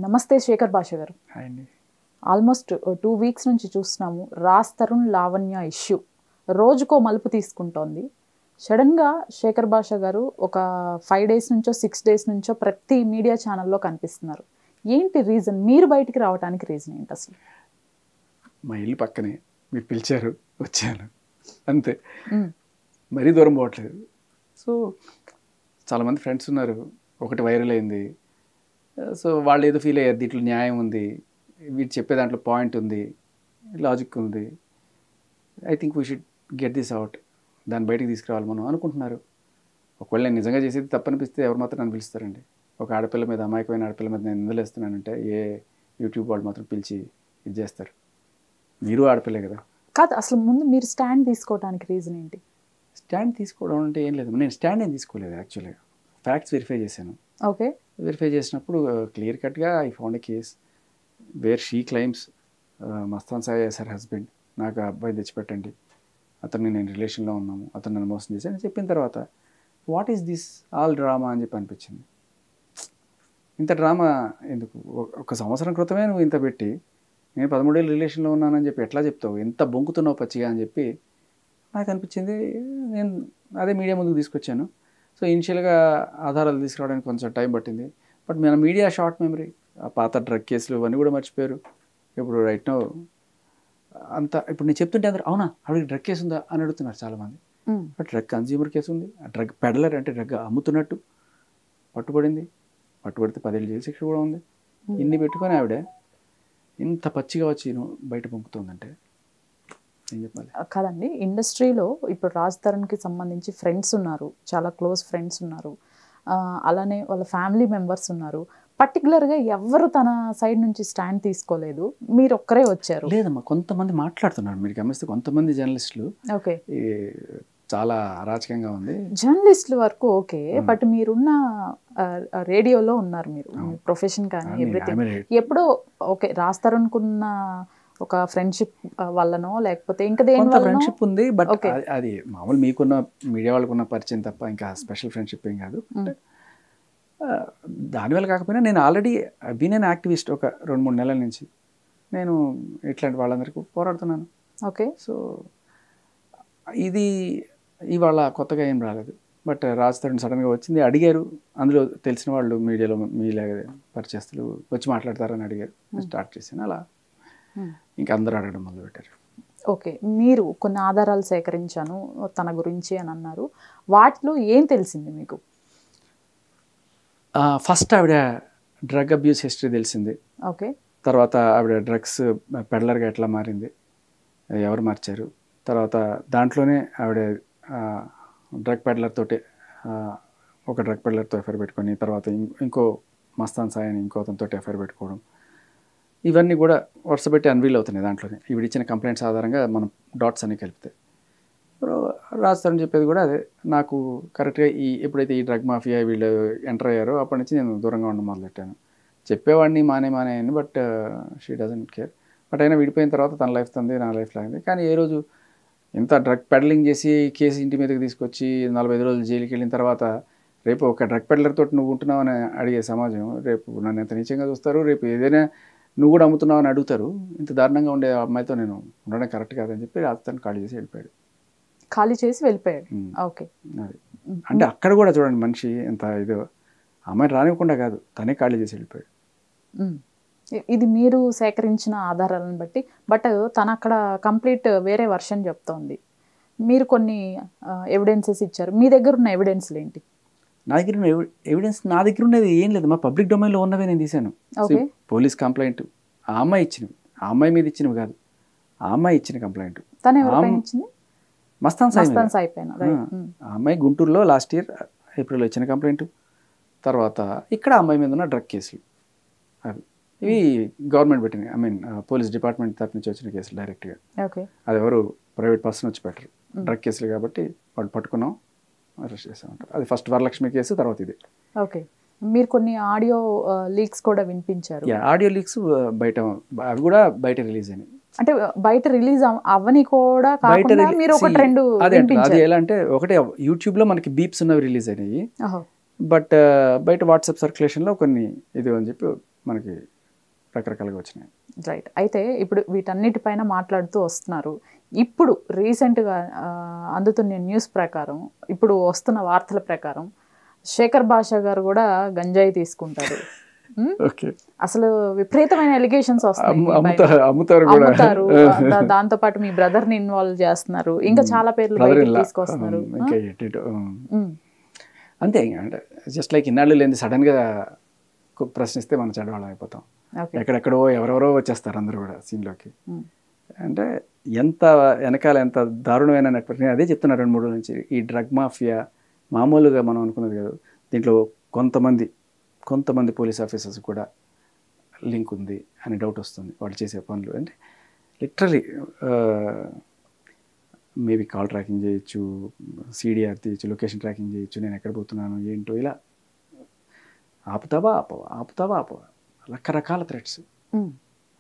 నమస్తే శేఖర్ భాష గారు. హాయ్ అండి. ఆల్మోస్ట్ 2 వీక్స్ నుంచి చూస్తున్నాము రాజ్ తరుణ్ లావణ్య ఇష్యూ రోజుకో మలుపు తీసుకుంటోంది. సడన్గా శేఖర్ భాష గారు ఒక 5 డేస్ నుంచో 6 డేస్ నుంచో ప్రతి మీడియా ఛానల్లో కనిపిస్తున్నారు. ఏంటి రీజన్? మీరు బయటికి రావడానికి రీజన్ ఏంటి అసలు? మా ఇల్లు పక్కనే, మీరు పిలిచారు, వచ్చాను అంతే. మరీ దూరం పోవట్లేదు. సో చాలామంది ఫ్రెండ్స్ ఉన్నారు, ఒకటి వైరల్ అయింది. సో వాళ్ళు ఏదో ఫీల్ అయ్యారు, దీంట్లో న్యాయం ఉంది, వీరు చెప్పే దాంట్లో పాయింట్ ఉంది, లాజిక్ ఉంది, I think we should get this out, దాన్ని బయటికి తీసుకురావాలి మనం అనుకుంటున్నారు. ఒకవేళ నేను నిజంగా చేసేది తప్పనిపిస్తే ఎవరు మాత్రం నన్ను పిలుస్తారండి? ఒక ఆడపిల్ల మీద, అమాయకమైన ఆడపిల్ల మీద నేను నిందలేస్తున్నానంటే ఏ యూట్యూబ్ వాళ్ళు మాత్రం పిలిచి ఇది చేస్తారు? మీరు ఆడపిల్లే కదా. కాదు, అసలు ముందు మీరు స్టాండ్ తీసుకోవడానికి రీజన్ ఏంటి? స్టాండ్ తీసుకోవడం అంటే ఏం లేదు, నేను స్టాండ్ ఏం తీసుకోలేదు. యాక్చువల్గా ఫ్యాక్ట్స్ వెరిఫై చేశాను. ఓకే. వెరిఫై చేసినప్పుడు క్లియర్ కట్గా I found a case where she claims Mastan Sai as her husband, నాకు ఆ అబ్బాయి తెచ్చిపెట్టండి, అతన్ని నేను రిలేషన్లో ఉన్నాము, అతను నన్ను మోసం చేశాను చెప్పిన తర్వాత what is this all drama అని చెప్పి అనిపించింది. ఇంత డ్రామా ఎందుకు? ఒక సంవత్సరం క్రితమే నువ్వు ఇంత పెట్టి నేను 13 ఏళ్ళు రిలేషన్లో ఉన్నానని చెప్పి ఎట్లా చెప్తావు? ఎంత బొంకుతున్నావు పచ్చిగా అని చెప్పి నాకు అనిపించింది. నేను అదే మీడియా ముందుకు తీసుకొచ్చాను. సో ఇనిషియల్గా ఆధారాలు తీసుకురావడానికి కొంచెం టైం పట్టింది. బట్ మన మీడియా షార్ట్ మెమరీ, ఆ పాత డ్రగ్ కేసులు అవన్నీ కూడా మర్చిపోయారు. ఇప్పుడు రైట్ నో అంతా ఇప్పుడు నేను చెప్తుంటే అందరూ అవునా ఆవిడకి డ్రగ్ కేసు ఉందా అని అడుగుతున్నారు చాలామంది. బట్ డ్రగ్ కన్జ్యూమర్ కేసు ఉంది. ఆ డ్రగ్ పెడలర్ అంటే డ్రగ్ అమ్ముతున్నట్టు పట్టుబడింది. పట్టుబడితే 10 ఏళ్ళు జైలు శిక్ష కూడా ఉంది. ఇన్ని పెట్టుకొని ఆవిడ ఇంత పచ్చిగా వచ్చి బయట పొంకుతుందంటే ఏం చెప్పాలి? కాదండి, ఇండస్ట్రీలో ఇప్పుడు రాజ్ తరుణ్కి సంబంధించి ఫ్రెండ్స్ ఉన్నారు, చాలా క్లోజ్ ఫ్రెండ్స్ ఉన్నారు, అలానే వాళ్ళ ఫ్యామిలీ మెంబర్స్ ఉన్నారు. పర్టికులర్గా ఎవరు తన సైడ్ నుంచి స్టాండ్ తీసుకోలేదు, మీరు ఒక్కరే వచ్చారు. లేదమ్మా, కొంతమంది మాట్లాడుతున్నారు, మీరు గమనిస్తే కొంతమంది జర్నలిస్టులు. ఓకే, చాలా అరాచకంగా ఉంది. జర్నలిస్టుల వరకు ఓకే, బట్ మీరున్న రేడియోలో ఉన్నారు, మీరు ప్రొఫెషన్ కానీ ఎవ్రీథింగ్. ఎప్పుడో ఓకే, రాజ్ తరుణ్కున్న ఒక ఫ్రెండ్షిప్ వల్లనో లేకపోతే ఇంకా దేని ఫ్రెండ్షిప్ ఉంది, బట్ అది మామూలు మీకున్న మీడియా వాళ్ళకున్న పరిచయం తప్ప ఇంకా స్పెషల్ ఫ్రెండ్షిప్ ఏం కాదు. దానివల్ల కాకపోయినా నేను ఆల్రెడీ బీన్ అన్ యాక్టివిస్ట్. ఒక 2-3 నెలల నుంచి నేను ఇట్లాంటి వాళ్ళందరికీ పోరాడుతున్నాను. ఓకే. సో ఇది ఇవాళ కొత్తగా ఏం రాలేదు. బట్ రాజ్ తరుణ్ సడన్గా వచ్చింది, అడిగారు. అందులో తెలిసిన వాళ్ళు మీడియాలో మీలా పరిచయస్తులు వచ్చి మాట్లాడతారని అడిగారు, స్టార్ట్ చేశాను. అలా ఇంకా అందరూ అడగడం మొదలుపెట్టారు. ఓకే, మీరు కొన్ని ఆధారాలు సేకరించాను తన గురించి అని అన్నారు. వాటిలో ఏం తెలిసింది మీకు? ఫస్ట్ ఆవిడ డ్రగ్ అబ్యూస్ హిస్టరీ తెలిసింది. ఓకే. తర్వాత ఆవిడ డ్రగ్స్ పెడలర్గా ఎట్లా మారింది, ఎవరు మార్చారు. తర్వాత దాంట్లోనే ఆవిడ డ్రగ్ పెడలర్ తోటి ఒక డ్రగ్ పెడలర్తో ఎఫ్ఐఆర్ పెట్టుకొని తర్వాత ఇంకో మస్తాన్ సాయి అని ఇంకో అతనితో ఎఫ్ఐఆర్ పెట్టుకోవడం, ఇవన్నీ కూడా వరుసపెట్టి అన్వీల్ అవుతున్నాయి దాంట్లోనే. ఇవి ఇచ్చిన కంప్లైంట్స్ ఆధారంగా మనం డాట్స్ అన్ని కలిపితే రాజ్ తరుణ్ చెప్పేది కూడా అదే. నాకు కరెక్ట్గా ఎప్పుడైతే ఈ డ్రగ్ మాఫియా వీళ్ళు ఎంటర్ అయ్యారో అప్పటి నుంచి నేను దూరంగా ఉండడం మొదలెట్టాను. చెప్పేవాడిని మానే అని, but she doesn't care. But అయినా విడిపోయిన తర్వాత తన లైఫ్ తంది, నా లైఫ్ లాగింది. కానీ ఏ రోజు ఇంత డ్రగ్ పెడలింగ్ చేసి కేసు ఇంటి మీదకి తీసుకొచ్చి 45 రోజులు జైలుకి వెళ్ళిన తర్వాత రేపు ఒక డ్రగ్ పెడలర్ తోటి నువ్వు ఉంటున్నావు అని అడిగే సమాజం రేపు నన్ను ఎంత నీచంగా చూస్తారు. రేపు ఏదైనా నువ్వు కూడా అమ్ముతున్నావు అని అడుగుతారు. ఇంత దారుణంగా ఉండే అమ్మాయితో నేను ఉండడం కరెక్ట్ కాదని చెప్పి రాజస్థాన్ ఖాళీ చేసి వెళ్ళిపోయాడు. ఓకే. అది అంటే అక్కడ కూడా చూడండి మనిషి ఎంత ఇదో, అమ్మాయి రానివ్వకుండా కాదు, తనే ఖాళీ చేసి వెళ్ళిపోయాడు. ఇది మీరు సేకరించిన ఆధారాలను బట్టి. బట్ తను అక్కడ కంప్లీట్ వేరే వర్షన్ చెప్తోంది. మీరు కొన్ని ఎవిడెన్సెస్ ఇచ్చారు, మీ దగ్గర ఉన్న ఎవిడెన్స్లు ఏంటి? నా దగ్గర ఉన్న ఎవిడెన్స్, నా దగ్గర ఉన్నది ఏం లేదు, మా పబ్లిక్ డొమైన్లో ఉన్నవే నేను తీశాను. పోలీస్ కంప్లైంట్ ఆ అమ్మాయి ఇచ్చినవి, ఆ అమ్మాయి మీద ఇచ్చినవి కాదు, ఆ అమ్మాయి ఇచ్చిన కంప్లైంట్. తను ఎవరిపైన ఇచ్చింది? మస్తాన్ సాయి పైన. ఆ అమ్మాయి గుంటూరులో లాస్ట్ ఇయర్ ఏప్రిల్లో ఇచ్చిన కంప్లైంట్. తర్వాత ఇక్కడ అమ్మాయి మీద ఉన్న డ్రగ్ కేసులు, అవి ఇవి గవర్నమెంట్ పెట్టినాయి. ఐ మీన్ పోలీస్ డిపార్ట్మెంట్ తరఫు నుంచి వచ్చిన కేసులు డైరెక్ట్గా. అది ఎవరు ప్రైవేట్ పర్సన్ వచ్చి పెట్టరు, డ్రగ్ కేసులు కాబట్టి వాళ్ళు పట్టుకున్నాం, అరెస్ట్ చేసామంటారు. అది ఫస్ట్ వరలక్ష్మి కేసు, తర్వాత ఇది. ఓకే. మీరు కొన్ని ఆడియో లీక్స్ కూడా వినిపించారు. ఆడియో లీక్స్ బయట, అవి కూడా బయట రిలీజ్ అయినాయి. అంటే బయట రిలీజ్ అవ్వని కూడా కాకుండా మీరు ఒక ట్రెండ్ అది ఎలా అంటే, ఒకటి యూట్యూబ్లో మనకి బీప్స్ ఉన్నవి రిలీజ్ అయినాయి, బట్ బయట వాట్సాప్ సర్క్యులేషన్లో కొన్ని ఇది అని చెప్పి మనకి రకరకాలుగా వచ్చినాయి. రైట్. అయితే ఇప్పుడు వీటన్నిటిపైన మాట్లాడుతూ వస్తున్నారు. ఇప్పుడు రీసెంట్గా అందుతున్న న్యూస్ ప్రకారం, ఇప్పుడు వస్తున్న వార్తల ప్రకారం శేఖర్ భాషా గారు కూడా గంజాయి తీసుకుంటారు. ఓకే, అసలు విపరీతమైన ఎలిగేషన్స్ అమ్ముతారు. దాంతో పాటు మీ బ్రదర్ ని ఇన్వాల్వ్ చేస్తున్నారు, ఇంకా చాలా పేర్లు బయటకు తీసుకొస్తున్నారు. అంతే, అంటే జస్ట్ లైక్ ఇన్నాళ్ళు లేని సడన్ గా ప్రశ్నిస్తే మనం చెడవాళ్ళం అయిపోతాం. ఎక్కడెక్కడో ఎవరెవరో వచ్చేస్తారు అందరూ కూడా సీన్లోకి. అంటే ఎంత వెనకాల ఎంత దారుణమైన నెట్వర్క్. నేను అదే చెప్తున్నా 2-3 రోజుల నుంచి. ఈ డ్రగ్ మాఫియా మామూలుగా మనం అనుకున్నది కాదు. దీంట్లో కొంతమంది పోలీస్ ఆఫీసర్స్ కూడా లింక్ ఉంది అని డౌట్ వస్తుంది వాళ్ళు చేసే పనులు. అంటే లిటరలీ మేబీ కాల్ ట్రాకింగ్ చేయొచ్చు, సిడిఆర్ తీయచ్చు, లొకేషన్ ట్రాకింగ్ చేయొచ్చు, నేను ఎక్కడ పోతున్నాను ఏంటో, ఇలా ఆపుతావా ఆపవా రకరకాల థ్రెట్స్.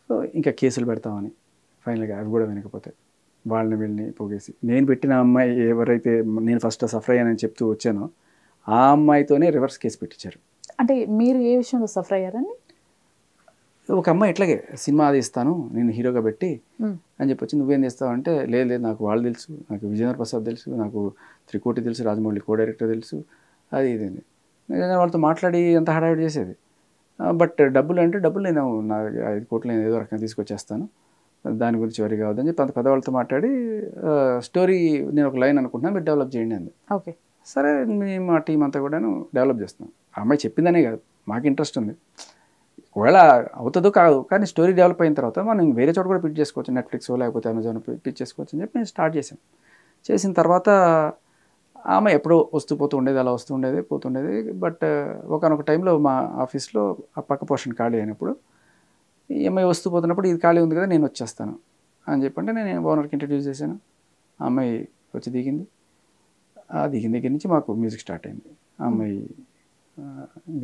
సో ఇంకా కేసులు పెడతామని ఫైనల్గా అవి కూడా వినకపోతే వీళ్ళని పోగేసి, నేను పెట్టిన అమ్మాయి ఎవరైతే నేను ఫస్ట్ సఫర్ అయ్యానని చెప్తూ వచ్చానో ఆ అమ్మాయితోనే రివర్స్ కేసు పెట్టించారు. అంటే మీరు ఏ విషయంలో సఫర్ అయ్యారని? ఒక అమ్మాయి ఇట్లాగే సినిమా అది ఇస్తాను నేను హీరోగా పెట్టి అని చెప్పొచ్చి, నువ్వేం చేస్తావు అంటే, లేదు నాకు వాళ్ళు తెలుసు, నాకు విజయేంద్ర ప్రసాద్ తెలుసు, నాకు త్రికోటి తెలుసు, రాజమౌళి కో డైరెక్టర్ తెలుసు, అది ఇది నేను వాళ్ళతో మాట్లాడి అంత హడావిడి చేసేది. బట్ డబ్బులు నేను నా 5 కోట్లు నేను ఏదో రకంగా తీసుకొచ్చేస్తాను, దాని గురించి వరి కావద్దని చెప్పి అంత పెద్దవాళ్ళతో మాట్లాడి స్టోరీ నేను ఒక లైన్ అనుకుంటున్నాను, మీరు డెవలప్ చేయండి అంది. ఓకే, సరే మా టీం అంతా కూడాను డెవలప్ చేస్తున్నాం. ఆ అమ్మాయి చెప్పిందనే కాదు, మాకు ఇంట్రెస్ట్ ఉంది, ఒకవేళ అవుతుందో కాదు, కానీ స్టోరీ డెవలప్ అయిన తర్వాత మనం వేరే చోట కూడా పిచ్ చేసుకోవచ్చు, నెట్ఫ్లిక్స్ లేకపోతే అమెజాన్ పిచ్ చేసుకోవచ్చు అని చెప్పి నేను స్టార్ట్ చేసిన తర్వాత ఆమె ఎప్పుడో వస్తూ పోతూ ఉండేది, అలా పోతుండేది. బట్ ఒకనొక టైంలో మా ఆఫీస్లో ఆ పక్క పోర్షన్ ఖాళీ అయినప్పుడు ఈ అమ్మాయి వస్తూ పోతున్నప్పుడు, ఇది ఖాళీ ఉంది కదా నేను వచ్చేస్తాను అని చెప్పంటే నేను ఓనర్కి ఇంట్రడ్యూస్ చేశాను. ఆ అమ్మాయి వచ్చి దిగింది. ఆ దిగిన దగ్గర నుంచి మాకు మ్యూజిక్ స్టార్ట్ అయింది. ఆ అమ్మాయి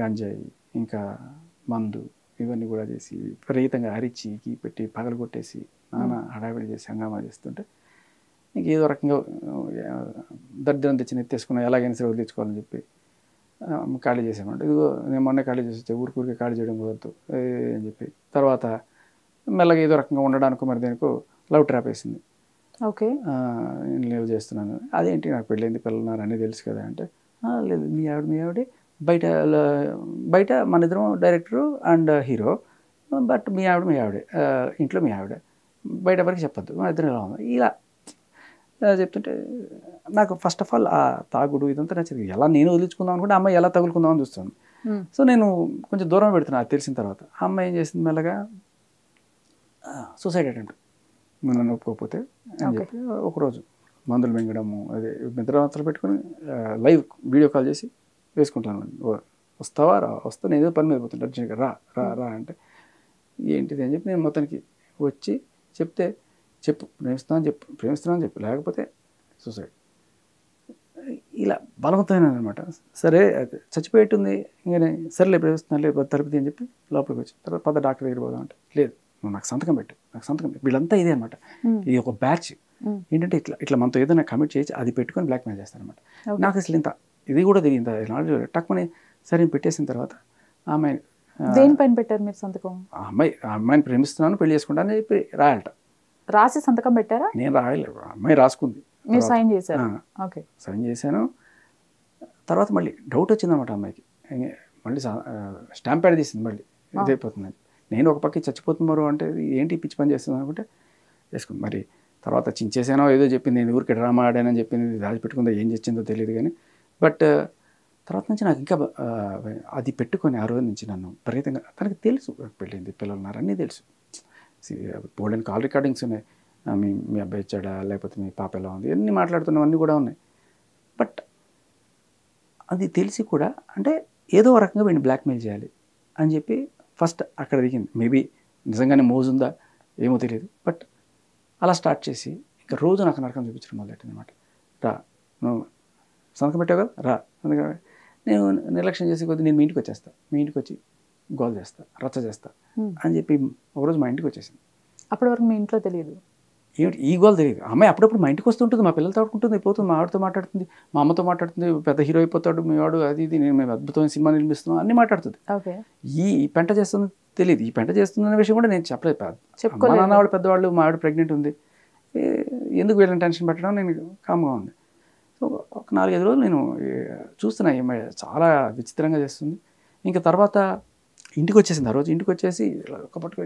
గంజాయి ఇంకా మందు ఇవన్నీ కూడా చేసి విపరీతంగా అరిచి పెట్టి పగలు కొట్టేసి నానా హడావిడి చేసి హంగామా చేస్తుంటే, ఇంక ఏదో రకంగా దరిద్రం తెచ్చి నెత్తేసుకున్నా, ఎలాగైనా సరే తెచ్చుకోవాలని చెప్పి ఖాళీ చేసామంటే, ఇదిగో నేను మొన్న ఖాళీ చేసి వచ్చా, ఊరికే ఖాళీ చేయడం కుదరదు అని చెప్పి తర్వాత మెల్లగా ఏదో రకంగా ఉండడానికి మరి దేనికో లవ్ ట్రాప్ వేసింది. ఓకే, నేను లీవ్ చేస్తున్నాను. అదేంటి నాకు పెళ్ళైంది, పిల్లలున్నారు అన్నీ తెలుసు కదా అంటే, లేదు మీ ఆవిడే బయట మన ఇద్దరం డైరెక్టరు అండ్ హీరో, బట్ మీ ఆవిడే ఇంట్లో మీ ఆవిడ, బయట వరకు చెప్పొద్దు, మా ఇద్దరం ఎలా ఉంది ఇలా చెప్తుంటే, నాకు ఫస్ట్ ఆఫ్ ఆల్ ఆ తాగుడు ఇదంతా నచ్చింది. ఎలా నేను వదిలించుకుందాం అనుకుంటే అమ్మాయి ఎలా తగులుకుందామని చూస్తాను. సో నేను కొంచెం దూరం పెడుతున్నాను. అది తెలిసిన తర్వాత ఆ అమ్మాయి ఏం చేసింది, మెల్లగా సూసైడ్ అటెంప్ట్, నన్ను ఒప్పుకోకపోతే అని చెప్పి ఒకరోజు మందులు మింగడము, అదే నిద్రవంతలు పెట్టుకుని లైవ్ వీడియో కాల్ చేసి వేసుకుంటాను. వస్తావా వస్తా, నేను ఏదో పని మీద పోతుంటే అర్జెంట్గా రా అంటే, ఏంటిది అని చెప్పి నేను మొత్తానికి వచ్చి చెప్తే, ప్రేమిస్తున్నాను చెప్పు లేకపోతే సూసైడ్, ఇలా బలవంతమైన అనమాట. సరే చచ్చిపోయేట్టుంది, ఇంకనే సరేలే ప్రేమిస్తున్నాను లేదు తలుపుతి అని చెప్పి లోపలికి వచ్చి తర్వాత పద డాక్టర్ దగ్గర పోదాం అంటే, లేదు నువ్వు నాకు సంతకం పెట్టు. వీళ్ళంతా ఇదే అనమాట. ఇది ఒక బ్యాచ్ ఏంటంటే ఇట్లా మనతో ఏదైనా కమిట్ చేసి అది పెట్టుకొని బ్లాక్మెయిల్ చేస్తారనమాట. నాకు అసలు ఇంత ఇది కూడా తెలియదు, నాలెడ్జ్ టక్కుని సరే పెట్టేసిన తర్వాత ఆమె దేనిపైన పెట్టారు మీరు సంతకం? అమ్మాయిని ప్రేమిస్తున్నాను పెళ్లి చేసుకుంటాను అని చెప్పి రాయాలట. రాసి సంతకం పెట్టారా? నేను రాయలేదు, అమ్మాయి రాసుకుంది. మీరు సైన్ చేశారు? ఓకే, సైన్ చేశాను. తర్వాత మళ్ళీ డౌట్ వచ్చిందన్నమాట అమ్మాయికి, మళ్ళీ స్టాంప్ ప్యాడ్ తీసింది, మళ్ళీ ఇదైపోతుందని. నేను ఒక పక్కకి చచ్చిపోతున్నారు అంటే ఏంటి పిచ్చి పని చేస్తున్నాను అనుకుంటే వేసుకుంది. మరి తర్వాత చించేసానో ఏదో చెప్పింది, నేను ఊరికి డ్రామా ఆడానని చెప్పింది, దాచిపెట్టుకుందో ఏం చేసిందో తెలియదు కానీ, బట్ తర్వాత నుంచి నాకు ఇంకా అది పెట్టుకొని ఆ రోజు నుంచి నన్ను విపరీతంగా, తనకి తెలుసు పెళ్ళింది, పిల్లలు ఉన్నారు అన్నీ తెలుసు, బోల్డెన్ కాల్ రికార్డింగ్స్ ఉన్నాయి, మీ అబ్బాయి ఇచ్చాడా లేకపోతే మీ పాప ఎలా ఉంది అన్నీ మాట్లాడుతున్నవన్నీ కూడా ఉన్నాయి. బట్ అది తెలిసి కూడా అంటే ఏదో రకంగా వీడిని బ్లాక్మెయిల్ చేయాలి అని చెప్పి ఫస్ట్ అక్కడ దిగింది. మేబీ నిజంగానే మోజుందా ఏమో తెలియదు, బట్ అలా స్టార్ట్ చేసి ఇంకా రోజు నాకు నరకం చూపించడం మొదలెట్టింది అనమాట. రా నువ్వు సంతకం పెట్టావు కదా రా, అందుకని నేను నిర్లక్ష్యం చేసే కొద్దీ నేను మీ ఇంటికి వచ్చేస్తాను, మీ ఇంటికి వచ్చి గోల్ చేస్తా, రచ్చ చేస్తా అని చెప్పి ఒకరోజు మా ఇంటికి వచ్చేసింది. అప్పటి వరకు మీ ఇంట్లో తెలియదు, ఏమిటి ఈ గోల్ తెలియదు. అమ్మాయి అప్పుడప్పుడు మా ఇంటికి వస్తుంటుంది, మా పిల్లలతో ఆడుకుంటుంది, పోతుంది, మా ఆవిడతో మాట్లాడుతుంది, మా అమ్మతో మాట్లాడుతుంది, పెద్ద హీరో అయిపోతాడు మీ వాడు, అది ఇది, నేను మేము అద్భుతమైన సినిమా నిర్మిస్తున్నాం అన్నీ మాట్లాడుతుంది. ఓకే, ఈ పెంట చేస్తుంది తెలియదు. ఈ పెంట చేస్తుందనే విషయం కూడా నేను చెప్పలేదు. మా నాన్న వాళ్ళు పెద్దవాళ్ళు, మా ఆవిడ ప్రెగ్నెంట్ ఉంది, ఎందుకు వీళ్ళని టెన్షన్ పెట్టడం, నేను కామ్గా ఉంది. సో ఒక 4-5 రోజులు నేను చూస్తున్నా ఈమె చాలా విచిత్రంగా చేస్తుంది. ఇంకా తర్వాత ఇంటికి వచ్చేసింది. ఆ రోజు ఇంటికి వచ్చేసి ఒక పట్టుకు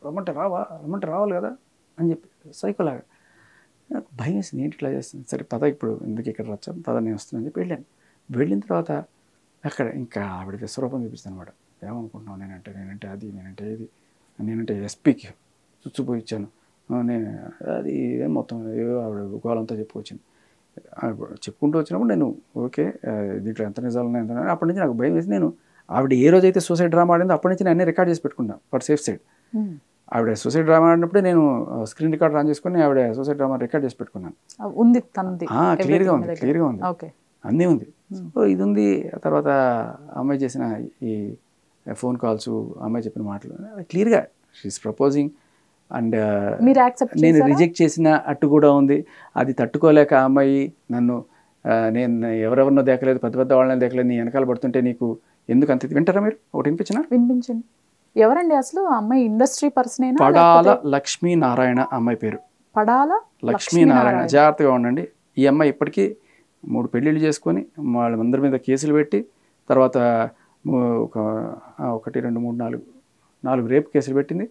రమ్మంటే రావాలి కదా అని చెప్పి సైకోలాగా. నాకు భయం వేసింది, ఏంటి ఇట్లా చేస్తుంది. సరే పద ఇప్పుడు ఎందుకు ఇక్కడ వచ్చాం, పద నేను వస్తున్నాను చెప్పి వెళ్ళాను. వెళ్ళిన తర్వాత అక్కడ ఇంకా ఆవిడ విశ్వరూపం చూపిస్తాను అనమాట. ఏమనుకుంటున్నావు, నేనంటే అది, నేనంటే ఇది, నేనంటే ఎస్పీకి చుచ్చిపోయి ఇచ్చాను, నేను అది మొత్తం ఏదో ఆవిడ గోలంతా చెప్పుకొచ్చింది. చెప్పుకుంటూ వచ్చినప్పుడు నేను ఓకే దీంట్లో ఎంత నిజాలు ఉన్నాయి ఎంత, అప్పటి నుంచి నాకు భయం వేసి నేను ఆవిడ ఏ రోజైతే సూసైడ్ డ్రామా ఆడిందో అప్పటి నుంచి నేను అన్నీ రికార్డ్ చేసి పెట్టుకున్నాను ఫర్ సేఫ్ సైడ్. ఆవిడ సూసైడ్ డ్రామా ఆడినప్పుడే నేను స్క్రీన్ రికార్డ్ ఆన్ చేసుకుని ఆవిడ సూసైడ్ డ్రామా రికార్డ్ చేసి పెట్టుకున్నాను. ఉంది క్లియర్గా ఉంది, అన్నీ ఉంది. సో ఇది ఉంది. తర్వాత అమ్మాయి చేసిన ఈ ఫోన్ కాల్స్, అమ్మాయి చెప్పిన మాటలు క్లియర్గా షీఈస్ ప్రపోజింగ్ అండ్ నేను రిజెక్ట్ చేసిన అట్టు కూడా ఉంది. అది తట్టుకోలేక ఆ అమ్మాయి నన్ను నేను ఎవరెవరినో దేకలేదు, పెద్ద వాళ్ళని దేకలేదు, నీ వెనకాల పడుతుంటే నీకు ఎందుకు అంత వింటారా మీరు? ఒకటి వినిపించండి. ఎవరండి అసలు అమ్మాయి? Industry person? పడాల లక్ష్మీనారాయణ అమ్మాయి పేరు. పడాల లక్ష్మీనారాయణ. జాగ్రత్తగా ఉండండి. ఈ అమ్మాయి ఇప్పటికీ 3 పెళ్ళిళ్ళు చేసుకొని వాళ్ళందరి మీద కేసులు పెట్టి తర్వాత 1, 2, 3, 4 రేప్ కేసులు పెట్టింది.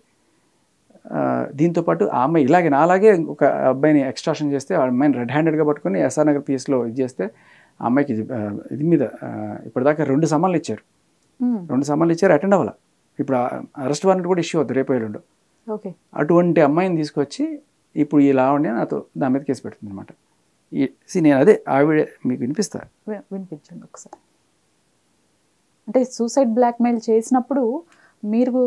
దీంతోపాటు ఆ అమ్మాయి నాలాగే ఒక అబ్బాయిని ఎక్స్ట్రాక్షన్ చేస్తే ఆ అమ్మాయిని రెడ్ హ్యాండెడ్గా పట్టుకొని ఎస్ఆర్ నగర్ పిఎస్లో ఇది చేస్తే ఆ అమ్మాయికి ఇది మీద ఇప్పటిదాకా 2 సమాన్లు ఇచ్చారు. 2 సమాన్లు ఇచ్చారు, అటెండ్ అవ్వాలి. ఇప్పుడు అరెస్ట్ వారెంట్ కూడా ఇష్యూ అవుతుంది రేపు ఎల్లుండి. అటువంటి అమ్మాయిని తీసుకొచ్చి ఇప్పుడు ఈ లావణ్య నాతో దాని మీద కేసు పెడుతుంది అనమాట. నేను అదే ఆవిడ మీకు వినిపించండి ఒకసారి. అంటే సూసైడ్ బ్లాక్మెయిల్ చేసినప్పుడు మీరు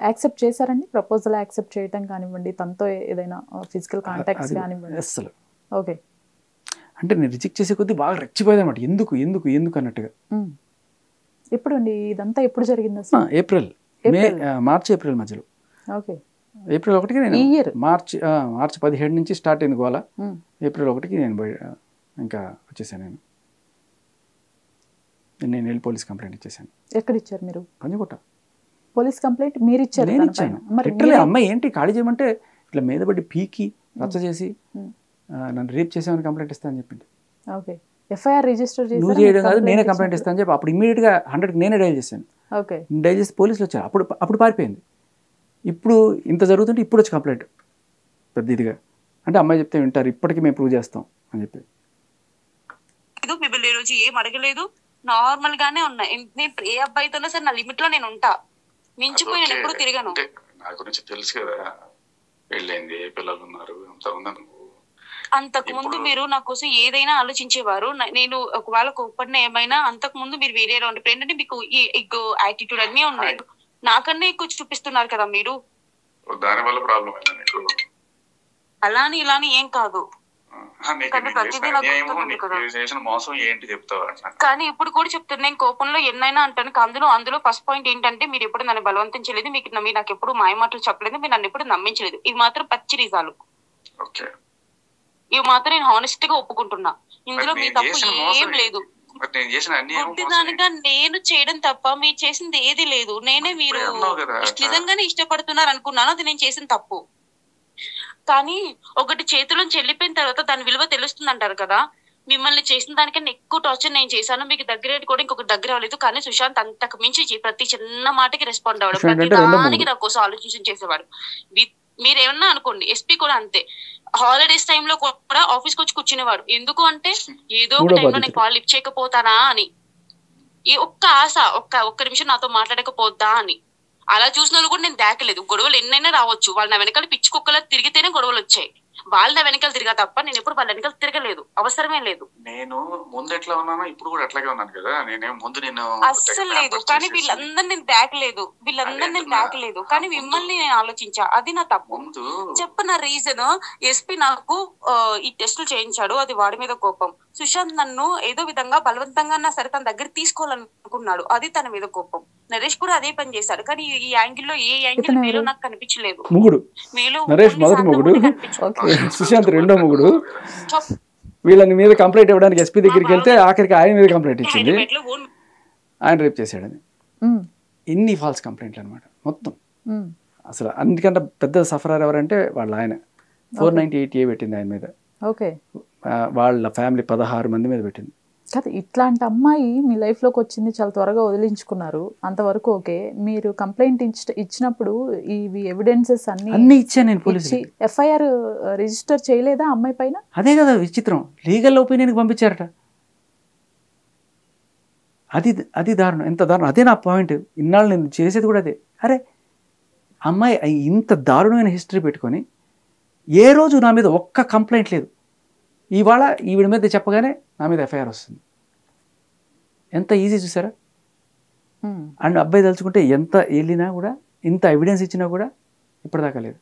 యాక్సెప్ట్ చేశారండి? ప్రపోజల్ యాక్సెప్ట్ చేయటం కానివ్వండి, తనతో ఏదైనా ఫిజికల్ కాంటాక్ట్స్ కానివ్వండి? అసలు ఓకే. అంటే నేను రిజెక్ట్ చేసే కొద్దీ బాగా రెచ్చిపోయేది అనమాట. ఎందుకు అన్నట్టుగా. ఎప్పుడు అండి ఇదంతా? ఎప్పుడు జరిగింది అసలు? మార్చి ఏప్రిల్ మధ్యలో. ఓకే. ఏప్రిల్ 1కి నేను మార్చి 17 నుంచి స్టార్ట్ అయింది గోల. ఏప్రిల్ 1కి నేను ఇంకా వచ్చేసాను. నేను వెళ్ళి పోలీస్ కంప్లైంట్ ఇచ్చేసాను. ఎక్కడ ఇచ్చారు మీరు? పంజగుట్ట పోలీస్ కంప్లైంట్ మీరు ఇచ్చారు? నేను ఇచ్చాను. అమ్మాయి ఏంటి ఖాళీ చేయమంటే ఇట్లా మీద పడి పీకి రచ్చ చేసి నన్ను రేప్ చేసామని కంప్లైంట్ ఇస్తాను అని చెప్పింది. ఓకే. ఎఫ్ఐఆర్ రిజిస్టర్ చేసి నువ్వు చేయడం కాదు, నేనే కంప్లైంట్ ఇస్తాను చెప్పి అప్పుడు ఇమీడియట్గా 100కి నేనే డైల్ చేశాను. ఓకే. డైల్ చేసి పోలీసులు వచ్చారు. అప్పుడు పారిపోయింది. ఇప్పుడు ఇంత జరుగుతుంటే ఇప్పుడు వచ్చి కంప్లైంట్ పెద్ద ఇదిగా అంటే అమ్మాయి చెప్తే వింటారు, ఇప్పటికీ మేము ప్రూవ్ చేస్తాం అని చెప్పి. మిమ్మల్ని ఈ రోజు ఏం అడగలేదు, నార్మల్ గానే ఉన్నా. నేను ఏ అబ్బాయితోనో సరే నా లిమిట్ లో నేను ఉంటా, మించిపోయి నేను ఎప్పుడు తిరగను. నా గురించి తెలుసు కదా, పెళ్ళైంది, పిల్లలు ఉన్నారు, అంతకు ముందు మీరు నా కోసం ఏదైనా ఆలోచించేవారు. నేను ఒకవేళ కోప్పడిన ఏమైనా అంతకు ముందు మీరు వేరేలా ఉండే. ఇప్పుడు ఏంటంటే మీకు ఈ ఎగ్గో యాటిట్యూడ్ అన్నీ ఉన్నాయి, నాకన్నా ఎక్కువ చూపిస్తున్నారు కదా మీరు. దాని వల్ల ప్రాబ్లం అలాని ఇలాని ఏం కాదు, కానీ ఇప్పుడు కూడా చెప్తాను. నేను కోపంలో ఎన్నైనా అంటాను. అందులో ఫస్ట్ పాయింట్ ఏంటంటే మీరు ఎప్పుడు నన్ను బలవంతం చేయలేదు, మీరు నాకు ఎప్పుడు మాయమాటలు చెప్పలేదు, మీరు నన్ను ఎప్పుడు నమ్మించలేదు. ఇవి మాత్రం పచ్చి నిజాలు. ఇవి మాత్రం నేను హానెస్ట్ గా ఒప్పుకుంటున్నా. ఇందులో మీ తప్పు ఏం లేదు. గుడ్డిదానిగా నేను చేయడం తప్ప మీరు చేసింది ఏది లేదు. నేనే మీరు నిజంగానే ఇష్టపడుతున్నారు అనుకున్నాను, అది నేను చేసిన తప్పు. కానీ ఒకటి చేతిలోంచి వెళ్ళిపోయిన తర్వాత దాని విలువ తెలుస్తుంది అంటారు కదా. మిమ్మల్ని చేసిన దానికన్నా ఎక్కువ టార్చర్ నేను చేశాను. మీకు దగ్గర కూడా ఇంకొక దగ్గర అవ్వలేదు. కానీ సుశాంత్ అంతకు మించి ప్రతి చిన్న మాటకి రెస్పాండ్ అవ్వడం, ప్రతి దానికి నా కోసం ఆలోచించి చేసేవాడు. మీరేమన్నా అనుకోండి, ఎస్పీ కూడా అంతే. హాలిడేస్ టైంలో కూడా ఆఫీస్కి వచ్చి కూర్చునేవాడు. ఎందుకు అంటే ఏదో ఒక టైంలో నేను కాల్ లిఫ్ట్ చేయకపోతానా అని, ఈ ఒక్క ఆశ, ఒక్క నిమిషం నాతో మాట్లాడకపోద్దా అని. అలా చూసిన వాళ్ళు కూడా నేను దాకలేదు. గొడవలు ఎన్నైనా రావచ్చు, వాళ్ళు నా వెనకాల పిచ్చి కుక్కలా తిరిగితేనే గొడవలు వచ్చాయి. వాళ్ళ నా వెనకాల తిరిగా తప్ప నేను ఎప్పుడు వాళ్ళ వెనకాల తిరగలేదు, అవసరమే లేదు. నేను ముందు ఎట్లా ఉన్నానో ఇప్పుడు కూడా అట్లాగే ఉన్నాను కదా. నేనేం ముందు నేను అస్సలు లేదు, కానీ వీళ్ళందరినీ నేను దాకలేదు. కానీ మిమ్మల్ని నేను ఆలోచించా, అది నా తప్పు. చెప్పు నా రీజన్. ఎస్పీ నాకు ఈ టెస్టులు చేయించాడు, అది వాడి మీద కోపం. సుశాంత్ నన్ను ఏదో విధంగా బలవంతంగా సరే తన దగ్గర తీసుకోవాలనుకున్నాడు, అది తన మీద కోపం. నరేష్ కూడా అదే పని చేశాడు, కానీ ఈ యాంగిల్లో ఏ యాంగిల్ మీలో నాకు కనిపించలేదు. మీలో సుశాంత్ రెండో మొగుడు. వీళ్ళని మీద కంప్లైంట్ ఇవ్వడానికి ఎస్పీ దగ్గరికి వెళ్తే ఆఖరికి ఆయన మీద కంప్లైంట్ ఇచ్చింది, ఆయన రేప్ చేశాడని. ఇన్ని ఫాల్స్ కంప్లైంట్లు అనమాట మొత్తం. అసలు అన్నిటికంటే పెద్ద సఫరర్ ఎవరంటే వాళ్ళ ఆయన 498A పెట్టింది ఆయన మీద. ఓకే, వాళ్ళ ఫ్యామిలీ 16 మంది మీద పెట్టింది. కాదు, ఇట్లాంటి అమ్మాయి మీ లైఫ్లోకి వచ్చింది, చాలా త్వరగా వదిలించుకున్నారు, అంతవరకు ఓకే. మీరు కంప్లైంట్ ఇచ్చినప్పుడు ఇవి ఎవిడెన్సెస్ అన్ని ఇచ్చాను నేను పోలీసు. ఎఫ్ఐఆర్ రిజిస్టర్ చేయలేదా అమ్మాయి పైన? అదే కదా విచిత్రం, లీగల్ ఒపీనియన్కి పంపించారట. అది దారుణం, ఎంత దారుణం. అదే నా పాయింట్. ఇన్నాళ్ళు నేను చేసేది కూడా అదే. అరే అమ్మాయి ఇంత దారుణమైన హిస్టరీ పెట్టుకొని ఏ రోజు నా మీద ఒక్క కంప్లైంట్ లేదు. ఇవాళ ఈవిడ మీద చెప్పగానే నా మీద ఎఫ్ఐఆర్ వస్తుంది. ఎంత ఈజీ చూసారా? అండ్ అబ్బాయి తలుచుకుంటే ఎంత వెళ్ళినా కూడా, ఇంత ఎవిడెన్స్ ఇచ్చినా కూడా ఇప్పటిదాకా లేదు.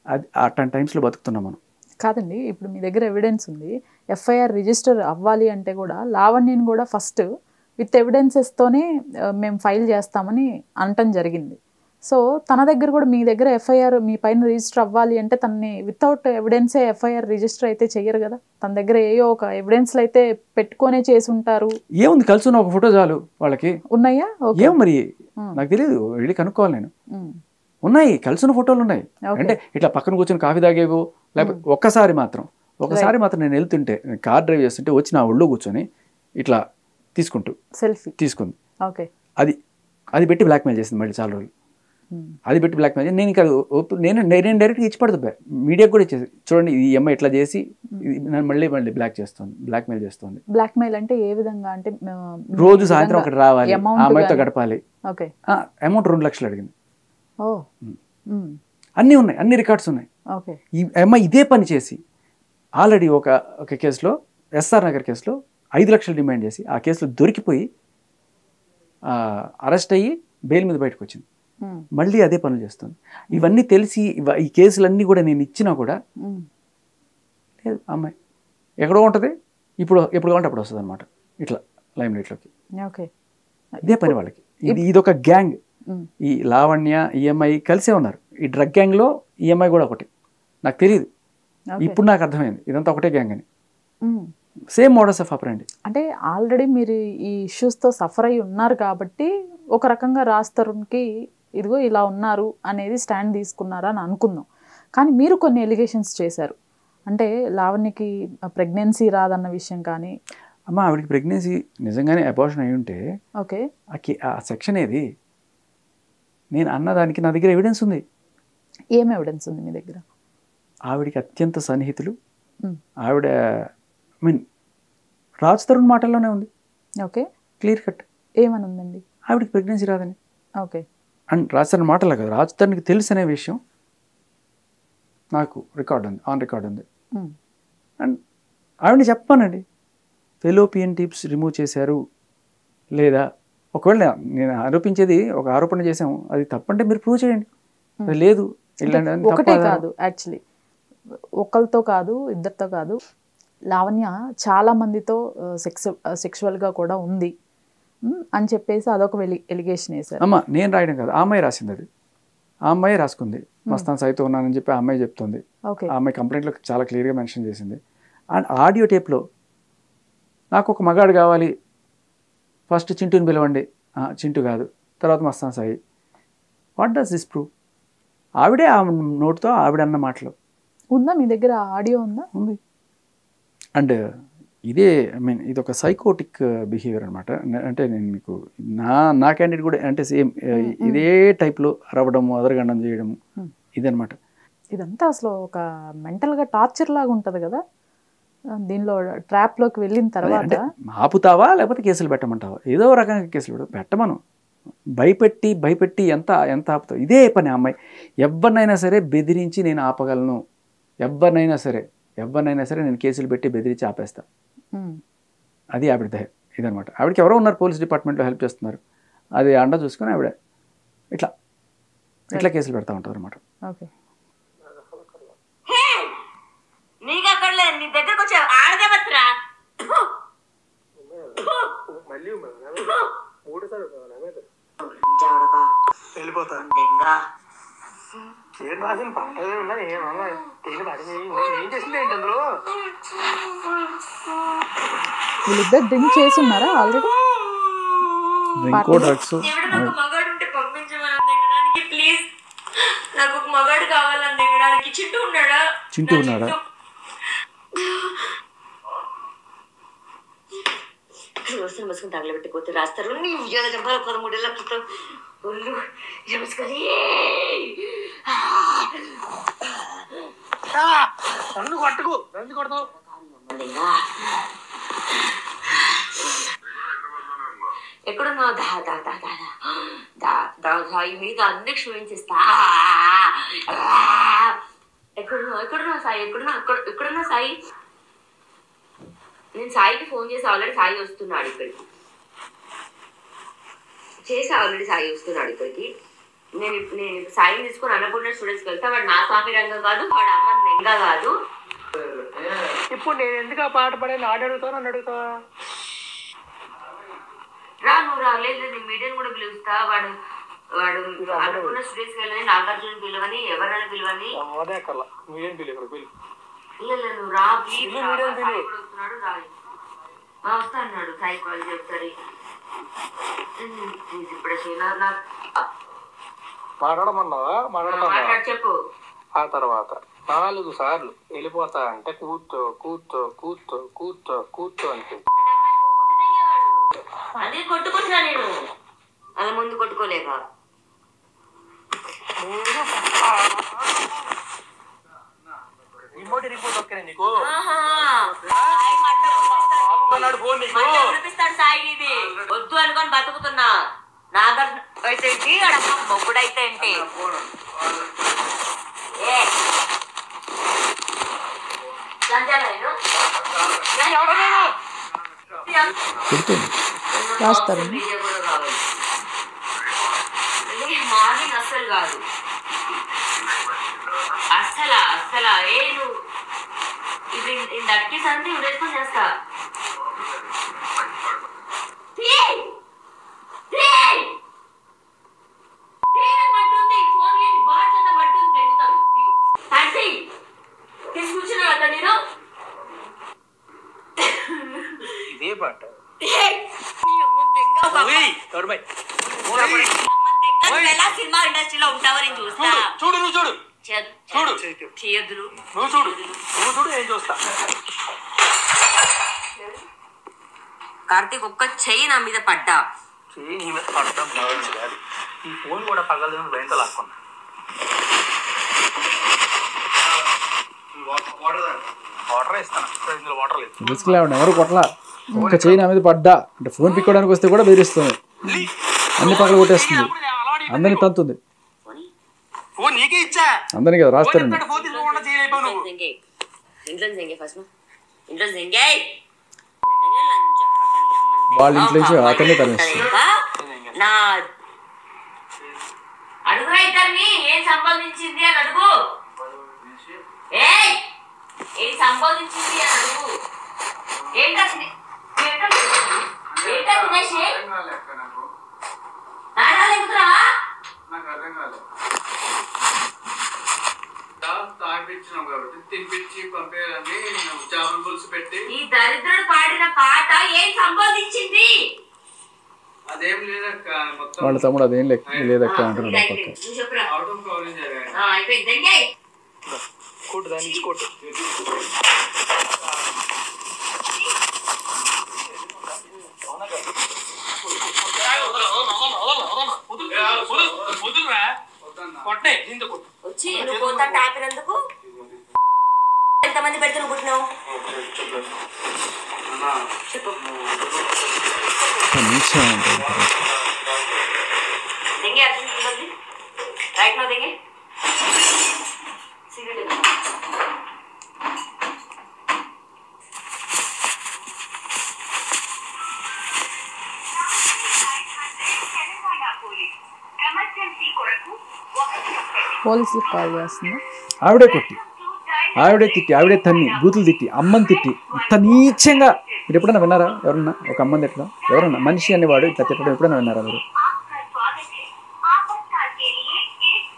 అది అట్లాంటి టైమ్స్లో బతుకుతున్నాం మనం. కాదండి, ఇప్పుడు మీ దగ్గర ఎవిడెన్స్ ఉంది, ఎఫ్ఐఆర్ రిజిస్టర్ అవ్వాలి అంటే కూడా లావణ్యని కూడా ఫస్ట్ విత్ ఎవిడెన్సెస్తోనే మేము ఫైల్ చేస్తామని అనటం జరిగింది. సో తన దగ్గర కూడా మీ దగ్గర ఎఫ్ఐఆర్ మీ పైన రిజిస్టర్ అవ్వాలి అంటే తనని వితౌట్ ఎవిడెన్సే ఎఫ్ఐఆర్ రిజిస్టర్ అయితే చెయ్యరు కదా. తన దగ్గర ఏయో ఒక ఎవిడెన్స్లు అయితే పెట్టుకొనే చేసి ఉంటారు. ఏముంది, కలిసి ఉన్న ఒక ఫోటో చాలు వాళ్ళకి. ఉన్నాయా? ఏం మరి నాకు తెలియదు, వెళ్ళి కనుక్కోవాలి నేను. ఉన్నాయి, కలిసిన ఫోటోలు ఉన్నాయి. అంటే ఇట్లా పక్కన కూర్చొని కాఫీ తాగేవో, లేకపోతే ఒకసారి మాత్రం నేను వెళ్తుంటే, కార్ డ్రైవ్ చేస్తుంటే వచ్చి నా ఒళ్ళో కూర్చొని ఇట్లా తీసుకుంటూ సెల్ఫీ తీసుకుంది. ఓకే, అది పెట్టి బ్లాక్మెయిల్ చేసింది మళ్ళీ చాలా రోజులు. అది పెట్టి బ్లాక్మెయిల్ నేను ఇంకా నేను డైరెక్ట్గా ఇచ్చి పడుతుంది, మీడియాకి కూడా ఇచ్చేసి, చూడండి ఈ అమ్మాయి ఇట్లా చేసి నన్ను మళ్ళీ బ్లాక్మెయిల్ చేస్తుంది. బ్లాక్మెయిల్ అంటే ఏ విధంగా? అంటే రోజు సాయంత్రం ఒకటి రావాలి, ఆ అమ్మాయితో గడపాలి. ఓకే, అమౌంట్ 2 లక్షలు అడిగింది. ఓ, అన్నీ ఉన్నాయి, అన్ని రికార్డ్స్ ఉన్నాయి. ఓకే, ఈ అమ్మాయి ఇదే పని చేసి ఆల్రెడీ ఒక కేసులో, ఎస్ఆర్ నగర్ కేసులో 5 లక్షలు డిమాండ్ చేసి ఆ కేసులో దొరికిపోయి అరెస్ట్ అయ్యి బెయిల్ మీద బయటకు వచ్చింది. మళ్ళీ అదే పనులు చేస్తుంది. ఇవన్నీ తెలిసి ఈ కేసులన్నీ కూడా నేను ఇచ్చినా కూడా లేదు, అమ్మాయి ఎక్కడో ఉంటుంది, ఎప్పుడు కావాలంటే అప్పుడు వస్తుంది అనమాట, ఇట్లా లైమ్ లైట్లోకి. ఓకే, ఇదే పని వాళ్ళకి. ఇదొక గ్యాంగ్. ఈ లావణ్య ఈఎంఐ కలిసే ఉన్నారు. ఈ డ్రగ్ గ్యాంగ్లో ఈఎంఐ కూడా ఒకటి. నాకు తెలియదు, ఇప్పుడు నాకు అర్థమైంది ఇదంతా ఒకటే గ్యాంగ్ అని. Same models of ఆపరెండి. అంటే ఆల్రెడీ మీరు ఈ ఇష్యూస్తో సఫర్ అయి ఉన్నారు కాబట్టి ఒక రకంగా రాజ్ తరుణ్కి ఇదిగో ఇలా ఉన్నారు అనేది స్టాండ్ తీసుకున్నారా అని అనుకుందాం. కానీ మీరు కొన్ని ఎలిగేషన్స్ చేశారు, అంటే లావణ్యకి ప్రెగ్నెన్సీ రాదన్న విషయం కానీ. అమ్మ ఆవిడకి ప్రెగ్నెన్సీ నిజంగానే అబార్షన్ అయి ఉంటే ఓకే, ఆ సెక్షన్ ఏది నేను అన్నదానికి నా దగ్గర ఎవిడెన్స్ ఉంది. ఏం ఎవిడెన్స్ ఉంది మీ దగ్గర? ఆవిడికి అత్యంత సన్నిహితులు, ఆవిడ రాజ్ తరుణ్ మాటల్లోనే ఉంది. ఓకే, క్లియర్ కట్ ఏమని ఉందండి? ఆవిడకి ప్రెగ్నెన్సీ రాదని. ఓకే, అండ్ రాజ్ తరుణ్ మాటలే కదా, రాజ్ తరుణ్కి తెలుసు అనే విషయం నాకు రికార్డ్ ఉంది, ఆన్ రికార్డ్ ఉంది. అండ్ ఆవిడని చెప్పానండి, ఫెలోపియన్ టిప్స్ రిమూవ్ చేశారు లేదా, ఒకవేళ నేను ఆరోపించేది ఒక ఆరోపణ చేసాము, అది తప్పంటే మీరు ప్రూవ్ చేయండి. లేదు ఒకటే కాదు, యాక్చువల్లీ ఒకరితో కాదు, ఇద్దరితో కాదు, లావణ్య చాలా మందితో సెక్షువల్గా కూడా ఉంది అని చెప్పేసి అదొక ఎలిగేషన్ వేశారు. అమ్మ నేను రాయడం కాదు, ఆ అమ్మాయి రాసింది. అది ఆ అమ్మాయి రాసుకుంది. మస్తాన్ సాయితో ఉన్నానని చెప్పి ఆ అమ్మాయి చెప్తుంది. ఆ అమ్మాయి కంప్లైంట్లో చాలా క్లియర్గా మెన్షన్ చేసింది. అండ్ ఆడియో టేప్లో నాకు ఒక మగాడు కావాలి, ఫస్ట్ చింటూని పిలవండి, చింటూ కాదు, తర్వాత Mastan Sai. What does this prove? ఆవిడే ఆ నోట్తో ఆవిడ అన్న మాటలు ఉందా మీ దగ్గర? ఆడియో ఉందా? ఉంది. అండ్ ఇదే ఇది ఒక సైకోటిక్ బిహేవియర్ అనమాట. అంటే నేను మీకు నా క్యాండిడేట్ కూడా అంటే సేమ్ ఇదే టైప్లో అరవడము, అదరగండం చేయడము, ఇదనమాట. ఇదంతా అసలు ఒక మెంటల్గా టార్చర్ లాగా ఉంటుంది కదా. దీనిలో ట్రాప్లోకి వెళ్ళిన తర్వాత ఆపుతావా లేకపోతే కేసులు పెట్టమంటావా? ఏదో రకంగా కేసులు పెట్టమను. భయపెట్టి ఎంత ఆపుతావు? ఇదే పని అమ్మాయి. ఎవరినైనా సరే బెదిరించి నేను ఆపగలను, ఎవరినైనా సరే నేను కేసులు పెట్టి బెదిరించి ఆపేస్తా. అది ఆవిడ దయ ఇదనమాట. ఆవిడకి ఎవరో ఉన్నారు పోలీస్ డిపార్ట్మెంట్లో హెల్ప్ చేస్తున్నారు, అది అండ చూసుకొని ఆవిడ ఇట్లా కేసులు పెడతా ఉంటారు అనమాట. ఓకే, వీళ్ళిద్దరు డ్రింక్ చేసి ఉన్నారా ఆల్రెడీ? డ్రింక్ డ్రగ్స్ మగాడుంటే పంపించమని ప్లీజ్ మగాడు కావాలని దిగడానికి. చింటూ ఉన్నాడా? చింటూ ఉన్నాడా? వస్తున్న మసుకుని తగలబెట్టుకోతే రాస్తారు. నీ ఉద్యోగ జంపాల 13 ఏళ్ళ క్రితం ఒళ్ళు జమసుకొని నన్ను కొట్టుకు, ఎందుకు కొడతావు? ఎక్కడున్నా సాయి మీద అన్ని క్షమించేస్తా. ఎక్కడున్నా సాయి? ఎక్కడున్నా సాయి? నేను సాయికి ఫోన్ చేసి ఆల్రెడీ సాయి వస్తున్నాడు ఇక్కడికి. నేను సాయిని తీసుకుని అన్నపూర్ణ స్టూడెంట్స్కి వెళ్తా. వాడు నా స్వామి రంగం కాదు, వాడు అమ్మ నెంగా కాదు. ఇప్పుడు నేను ఎందుకు ఆ పాట పడే నాడు అడుగుతావు, నన్ను అడుగుతావా? రా, నువ్వు రాలేదు. నేను మీడియాని కూడా పిలుస్తా. వాడు అన్నపూర్ణ స్టూడెంట్స్కి వెళ్ళని, నాగార్జున పిలవని, ఎవరైనా పిలవని. లేదు నువ్వు రా ప్లీజ్. వస్తున్నాడు రాయి వస్తా అన్నాడు. సాయి కాల్ చెప్తారు. ఇప్పుడు మాట్లాడు చెప్పు. ఆ తర్వాత 4 సార్లు వెళ్ళిపోతా అంటే కూర్చో కూర్చో కూర్చో కూర్చో కూర్చో అంటే అదే కొట్టుకుంటున్నా నేను. అలా ముందు కొట్టుకోలేక రిమోట్ రిపోర్ట్ ఓకే నీకు చూపిస్తాడు సాయి. ఇది వద్దు అనుకొని బతుకుతున్నా. నాగార్జున అయితే ఏంటి, అడమ్మ మొగ్గుడైతే ఏంటి. మార్నింగ్ అస్సలు కాదు, అస్సలా ఏ నువ్వు ఇప్పుడు దక్కి సంతి ఉడేసుకొని చేస్తా. తీసుకొచ్చిన అతను నేను ఇదే పాట సినిమా ఇండస్ట్రీలో ఉంటావా నేను చూస్తా. చూడు నువ్వు చూడు చేయొద్దు నువ్వు చూడు ఏం చూస్తా. కార్తీక్ ఒక్క చెయ్యి నా మీద పడ్డా. చెయ్యి నీ మీద పడడం కాదు, ఈ ఫోన్ కూడా పగలదు. భయంతో లాక్కున్నా. వాటర్ ఇస్తాను, ఇందులో వాటర్ లేదు. రిస్క్ లేవండి, ఎవరు కొట్టలా. ఒక్క చెయ్యి నా మీద పడ్డా అంటే ఫోన్ పిక్కోడానికి వస్తే కూడా బెదిరిస్తుంది, అన్ని పక్కన కొట్టేస్తుంది, అందరినీ తంతుంది. అందరినీ కదా రాస్తారండి. వాళ్ళ ఇంట్లో నుంచి అతన్ని తనేస్తుంది. అడుగురా ఇద్దరిని, ఏం సంపాదించింది అని అడుగు. ఏం సంపాదించింది అని అడుగు. ఏంటో తినేసి నాణాలు ఎక్కుతురా. ఈ దరిద్రుడు పాడిన పాట ఏం సంపాదించింది? అదేం లేదక్క, వాళ్ళ తమ్ముడు అదేం లేదక్క అంటున్నాడు. అయిపోయింది. కొట్టు దాని నుంచి కొట్టు. వచ్చి నువ్వు పోతా టాపినందుకు ఎంతమంది పెడుతున్నా పుట్టినావు చెప్పు. దెంగే అర్జున్ రైట్ నో దెంగే సిగరెట్ పోలీసులకు కాల్ చేస్తుందా? ఆవిడే కొట్టి, ఆవిడే తిట్టి, ఆవిడే తన్ని, బూతులు తిట్టి, అమ్మని తిట్టి, ఇంత నీచంగా మీరు ఎప్పుడైనా విన్నారా? ఎవరన్నా ఒక అమ్మని తిట్టడం? ఎవరన్నా మనిషి అనేవాడు ఇట్లా తిట్టడం ఎప్పుడైనా విన్నారా మీరు?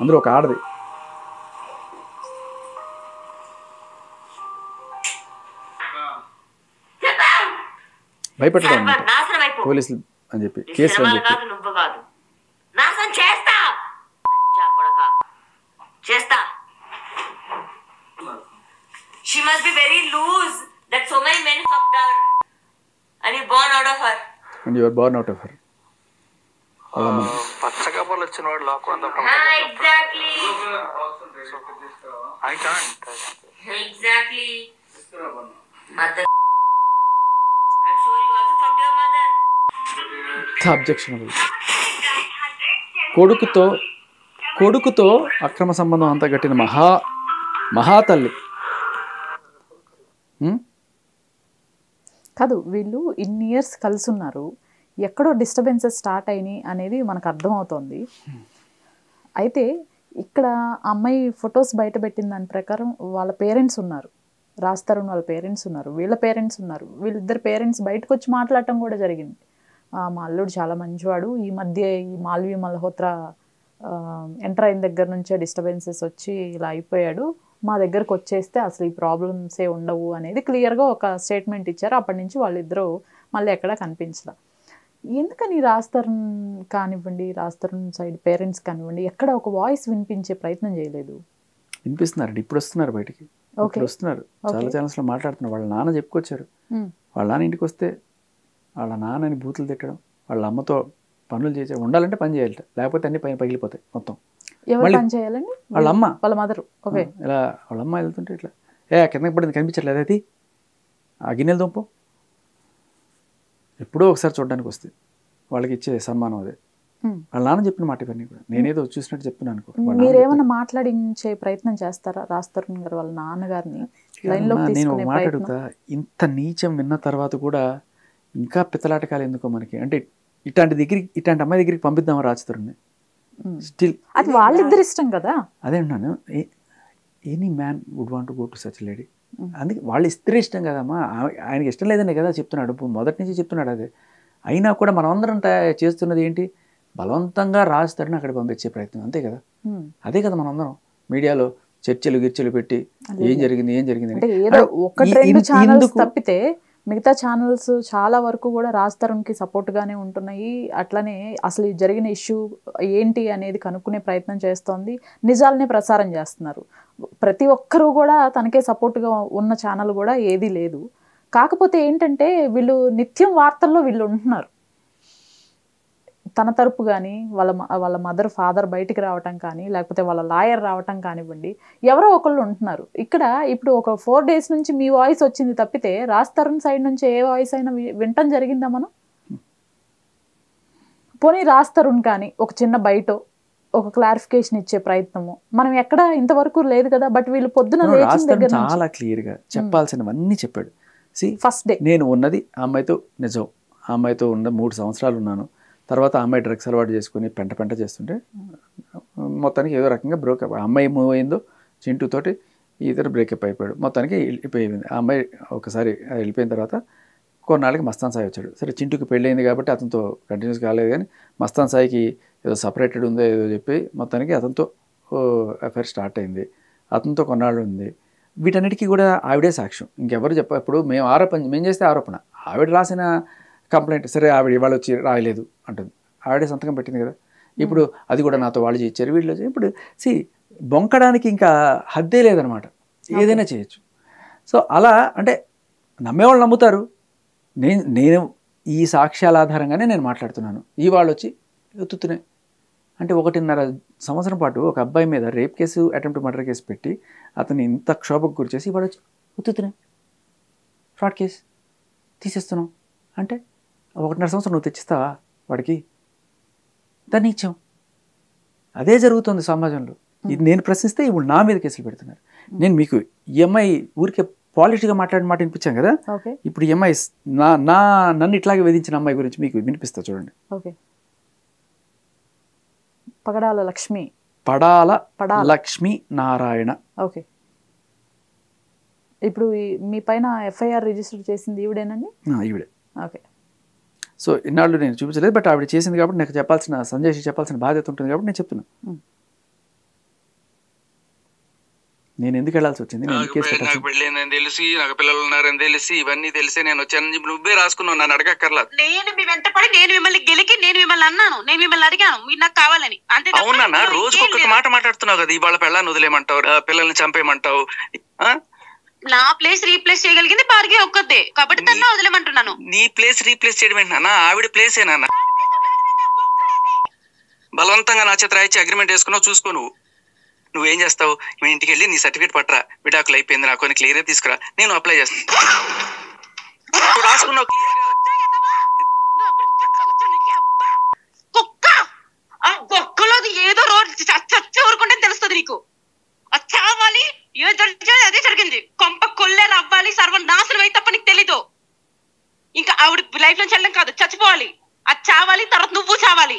అందులో ఒక ఆడది. భయపెట్టడం పోలీసులు అని చెప్పి, కేసులు అని చెప్పి. చేస్తా must be very loose that so many men fucked her and you born out of her. And you are born out of her. పచ్చకప్పలు వచ్చిన వాడు లోకం Exactly. I can't. Exactly. Mother. I'm sure you also fucked your mother. Objectionable. కొడుకుతో అక్రమ సంబంధం అంతా కట్టిన మహాతల్లి. కాదు, వీళ్ళు ఇన్ని ఇయర్స్ కలిసి ఉన్నారు, ఎక్కడో డిస్టర్బెన్సెస్ స్టార్ట్ అయినాయి అనేది మనకు అర్థమవుతోంది. అయితే ఇక్కడ అమ్మాయి ఫొటోస్ బయట పెట్టిన దాని ప్రకారం వాళ్ళ పేరెంట్స్ ఉన్నారు, రాజ్ తరుణ్ వాళ్ళ పేరెంట్స్ ఉన్నారు, వీళ్ళ పేరెంట్స్ ఉన్నారు. వీళ్ళిద్దరు పేరెంట్స్ బయటకు వచ్చి మాట్లాడటం కూడా జరిగింది. మా అల్లుడు చాలా మంచివాడు, ఈ మధ్య ఈ మాల్వి మల్హోత్రా ఎంటర్ అయిన దగ్గర నుంచే డిస్టర్బెన్సెస్ వచ్చి ఇలా అయిపోయాడు, మా దగ్గరకు వచ్చేస్తే అసలు ఈ ప్రాబ్లమ్సే ఉండవు అనేది క్లియర్గా ఒక స్టేట్మెంట్ ఇచ్చారు. అప్పటి నుంచి వాళ్ళిద్దరూ మళ్ళీ ఎక్కడా కనిపించలే. ఎందుకని రాజ్ తరుణ్ కానివ్వండి, రాజ్ తరుణ్ సైడ్ పేరెంట్స్ కానివ్వండి ఎక్కడ ఒక వాయిస్ వినిపించే ప్రయత్నం చేయలేదు? వినిపిస్తున్నారండి, ఇప్పుడు వస్తున్నారు బయటికి, ఇప్పుడు వస్తున్నారు, చాలా ఛానల్స్లో మాట్లాడుతున్నారు. వాళ్ళ నాన్న చెప్పుకొచ్చారు, వాళ్ళ నాన్న ఇంటికి వస్తే వాళ్ళ నాన్నని బూతులు తిట్టడం, వాళ్ళ అమ్మతో పనులు చేసే ఉండాలంటే పని చేయాలి, లేకపోతే అన్ని పైన పగిలిపోతాయి మొత్తం. ఎవరు పని చేయాలండి? వాళ్ళ అమ్మ, వాళ్ళ మదర్. ఓకే, ఇలా వాళ్ళ అమ్మ వెళ్తుంటే ఇట్లా కిందకి పడింది కనిపించట్లేదు, అది ఆ గిన్నెల దుంపు ఎప్పుడో ఒకసారి చూడడానికి వస్తే వాళ్ళకి ఇచ్చే సన్మానం అదే. వాళ్ళ నాన్న చెప్పిన మాట ఇవన్నీ కూడా నేనేదో చూసినట్టు చెప్తున్నాను అనుకో. మీరేమైనా మాట్లాడించే ప్రయత్నం చేస్తారా రాజ్ తరుణ్ గారు వాళ్ళ నాన్నగారిని లైన్లో? నేను మాట్లాడుతా, ఇంత నీచం విన్న తర్వాత కూడా ఇంకా పిత్తలాటకాలు ఎందుకో మనకి, అంటే ఇట్లాంటి అమ్మాయి దగ్గరికి పంపిద్దామా రాజ్ తరుణ్ని? స్టిల్ అది వాళ్ళిద్దరు ఇష్టం కదా. అదే అన్నాను, any man would want to go to such lady. అందుకే వాళ్ళు ఇద్దరే ఇష్టం కదమ్మా, ఆయనకి ఇష్టం లేదనే కదా చెప్తున్నాడు, మొదటి నుంచి చెప్తున్నాడు అదే. అయినా కూడా మనమందరం చేస్తున్నది ఏంటి, బలవంతంగా రాజ్ తరుణ్ అక్కడ పంపించే ప్రయత్నం, అంతే కదా. అదే కదా మనందరం మీడియాలో చర్చలు పెట్టి ఏం జరిగింది అంటే ఏదో ఒకటి రెండు ఛానల్స్ తప్పితే మిగతా ఛానల్స్ చాలా వరకు కూడా రాజ్ తరుణ్కి సపోర్ట్గానే ఉంటున్నాయి. అట్లనే అసలు జరిగిన ఇష్యూ ఏంటి అనేది కనుక్కునే ప్రయత్నం చేస్తోంది, నిజాలనే ప్రసారం చేస్తున్నారు. ప్రతి ఒక్కరూ కూడా తనకే సపోర్ట్గా ఉన్న ఛానల్ కూడా ఏదీ లేదు. కాకపోతే ఏంటంటే వీళ్ళు నిత్యం వార్తల్లో వీళ్ళు ఉంటున్నారు. తన తరపు కానీ వాళ్ళ మదర్ ఫాదర్ బయటికి రావటం కానీ, లేకపోతే వాళ్ళ లాయర్ రావటం కానివ్వండి, ఎవరో ఒకళ్ళు ఉంటున్నారు. ఇక్కడ ఇప్పుడు ఒక 4 days నుంచి మీ వాయిస్ వచ్చింది తప్పితే రాజ్ తరుణ్ సైడ్ నుంచి ఏ వాయిస్ అయినా వినటం జరిగిందా మనం? పోనీ రాజ్ తరుణ్ కానీ ఒక చిన్న బయట ఒక క్లారిఫికేషన్ ఇచ్చే ప్రయత్నము మనం ఎక్కడ ఇంతవరకు లేదు కదా. బట్ వీళ్ళు పొద్దున చాలా క్లియర్గా చెప్పాల్సినవన్నీ చెప్పాడు. ఫస్ట్ డే నేను ఉన్నది ఆ అమ్మాయితో నిజం, ఆ అమ్మాయితో ఉన్న 3 సంవత్సరాలు ఉన్నాను. తర్వాత ఆ అమ్మాయి డ్రగ్స్ అలవాటు చేసుకుని పెంట చేస్తుంటే మొత్తానికి ఏదో రకంగా బ్రేకప్, ఆ అమ్మాయి మూవ్ అయిందో చింటూతోటి ఇద్దరు బ్రేకప్ అయిపోయాడు. మొత్తానికి వెళ్ళిపోయింది ఆ అమ్మాయి. ఒకసారి వెళ్ళిపోయిన తర్వాత కొన్నాళ్ళకి మస్తాన్ సాయి వచ్చాడు. సరే చింటూకి పెళ్ళయింది కాబట్టి అతనితో కంటిన్యూస్ కాలేదు, కానీ మస్తాన్ సాయికి ఏదో సపరేటెడ్ ఉందో ఏదో చెప్పి మొత్తానికి అతనితో అఫైర్ స్టార్ట్ అయింది. అతనితో కొన్నాళ్ళు ఉంది. వీటన్నిటికీ కూడా ఆవిడే సాక్ష్యం, ఇంకెవరు ఇప్పుడు మేము చేస్తే ఆరోపణ, ఆవిడ రాసిన కంప్లైంట్. సరే ఆవిడ ఇవాళ వచ్చి రాయలేదు అంటుంది, ఆవిడే సంతకం పెట్టింది కదా. ఇప్పుడు అది కూడా నాతో వాళ్ళు చేయించారు, వీళ్ళు ఇప్పుడు బొంకడానికి ఇంకా హద్దే లేదనమాట, ఏదైనా చేయొచ్చు. సో అలా అంటే నమ్మేవాళ్ళు నమ్ముతారు. నేను ఈ సాక్ష్యాల ఆధారంగానే నేను మాట్లాడుతున్నాను. ఈ వాళ్ళు వచ్చి ఎత్తుతున్నాయి అంటే 1.5 సంవత్సరం పాటు ఒక అబ్బాయి మీద rape case, attempt murder case పెట్టి అతన్ని ఇంత క్షోభకు గురి చేసి ఇవాళ వచ్చి ఎత్తుతున్నాయి ఫ్రాడ్ కేసు తీసేస్తున్నాం అంటే 1.5 సంవత్సరం నువ్వు తెచ్చిస్తావా వాడికి? దాన్ని ఇచ్చాం. అదే జరుగుతుంది సమాజంలో. ఇది నేను ప్రశ్నిస్తే ఇప్పుడు నా మీద కేసులు పెడుతున్నారు. నేను మీకు ఈఎంఐ ఊరికే పాలిటిక్గా మాట్లాడిన మాట వినిపించాను కదా, ఇప్పుడు ఈఎంఐ నన్ను ఇట్లాగే వేధించిన అమ్మాయి గురించి మీకు వినిపిస్తా చూడండి. పడాల లక్ష్మి నారాయణ. ఓకే, ఇప్పుడు మీ పైన ఎఫ్ఐఆర్ రిజిస్టర్ చేసింది ఈవిడేనండి? ఈవిడే. ఓకే. సో ఇన్నాళ్ళు నేను చూపించలేదు, బట్ ఆవిడ చేసింది కాబట్టి నాకు సంజయ్ చెప్పాల్సిన బాధ్యత ఉంటుంది కాబట్టి నేను చెప్తున్నాను. నేను ఎందుకు వెళ్ళాల్సి వచ్చింది? నాకు పెళ్ళైందని తెలిసి, నాకు పిల్లలు ఉన్నారని తెలిసి, ఇవన్నీ తెలిసి నేను వచ్చానని చెప్పి నువ్వే రాసుకున్నావు, నన్ను అడగక్కర్లేదు. నేను మీ వెంటపడి నేను మిమ్మల్ని గెలికి నేను మిమ్మల్ని అన్నాను, నేను మిమ్మల్ని అడిగాను మీరు నాకు కావాలని. అంతే. అవునా? రోజుకొక మాట మాట్లాడుతున్నావు కదా, ఇవాళ పెళ్ళాన్ని వదిలేయమంటావు, పిల్లల్ని చంపేయమంటావు. నా ప్లేస్ రీప్లేస్ చేయగలిగింది భార్గవి ఒక్కతే, కాబట్టి తన వదిలేమంటున్నాను. నీ ప్లేస్ రీప్లేస్ చేయడం ఏంటన్నా? ఆవిడ ప్లేస్ ఏనా? బలవంతంగా నా చేత రాయించి అగ్రిమెంట్ వేసుకున్నావు, చూసుకో. నువ్వేం చేస్తావు? మీ ఇంటికి వెళ్ళి నీ సర్టిఫికేట్ పట్టరా, విడాకులు అయిపోయింది నాకు అని క్లియర్ గా తీసుకురా, నేను అప్లై చేస్తాను. రాసుకున్నావు ఏదో రోజు చచ్చ ఊరుకుంటే తెలుస్తుంది నీకు. చావాలి అదే జరిగింది. కొంప కొల్లేరు అవ్వాలి, సర్వనాశనం అయితే తప్ప నీకు తెలీదు. ఇంకా ఆవిడ లైఫ్ లో చెల్లం కాదు, చచ్చిపోవాలి. అది చావాలి, తర్వాత నువ్వు చావాలి.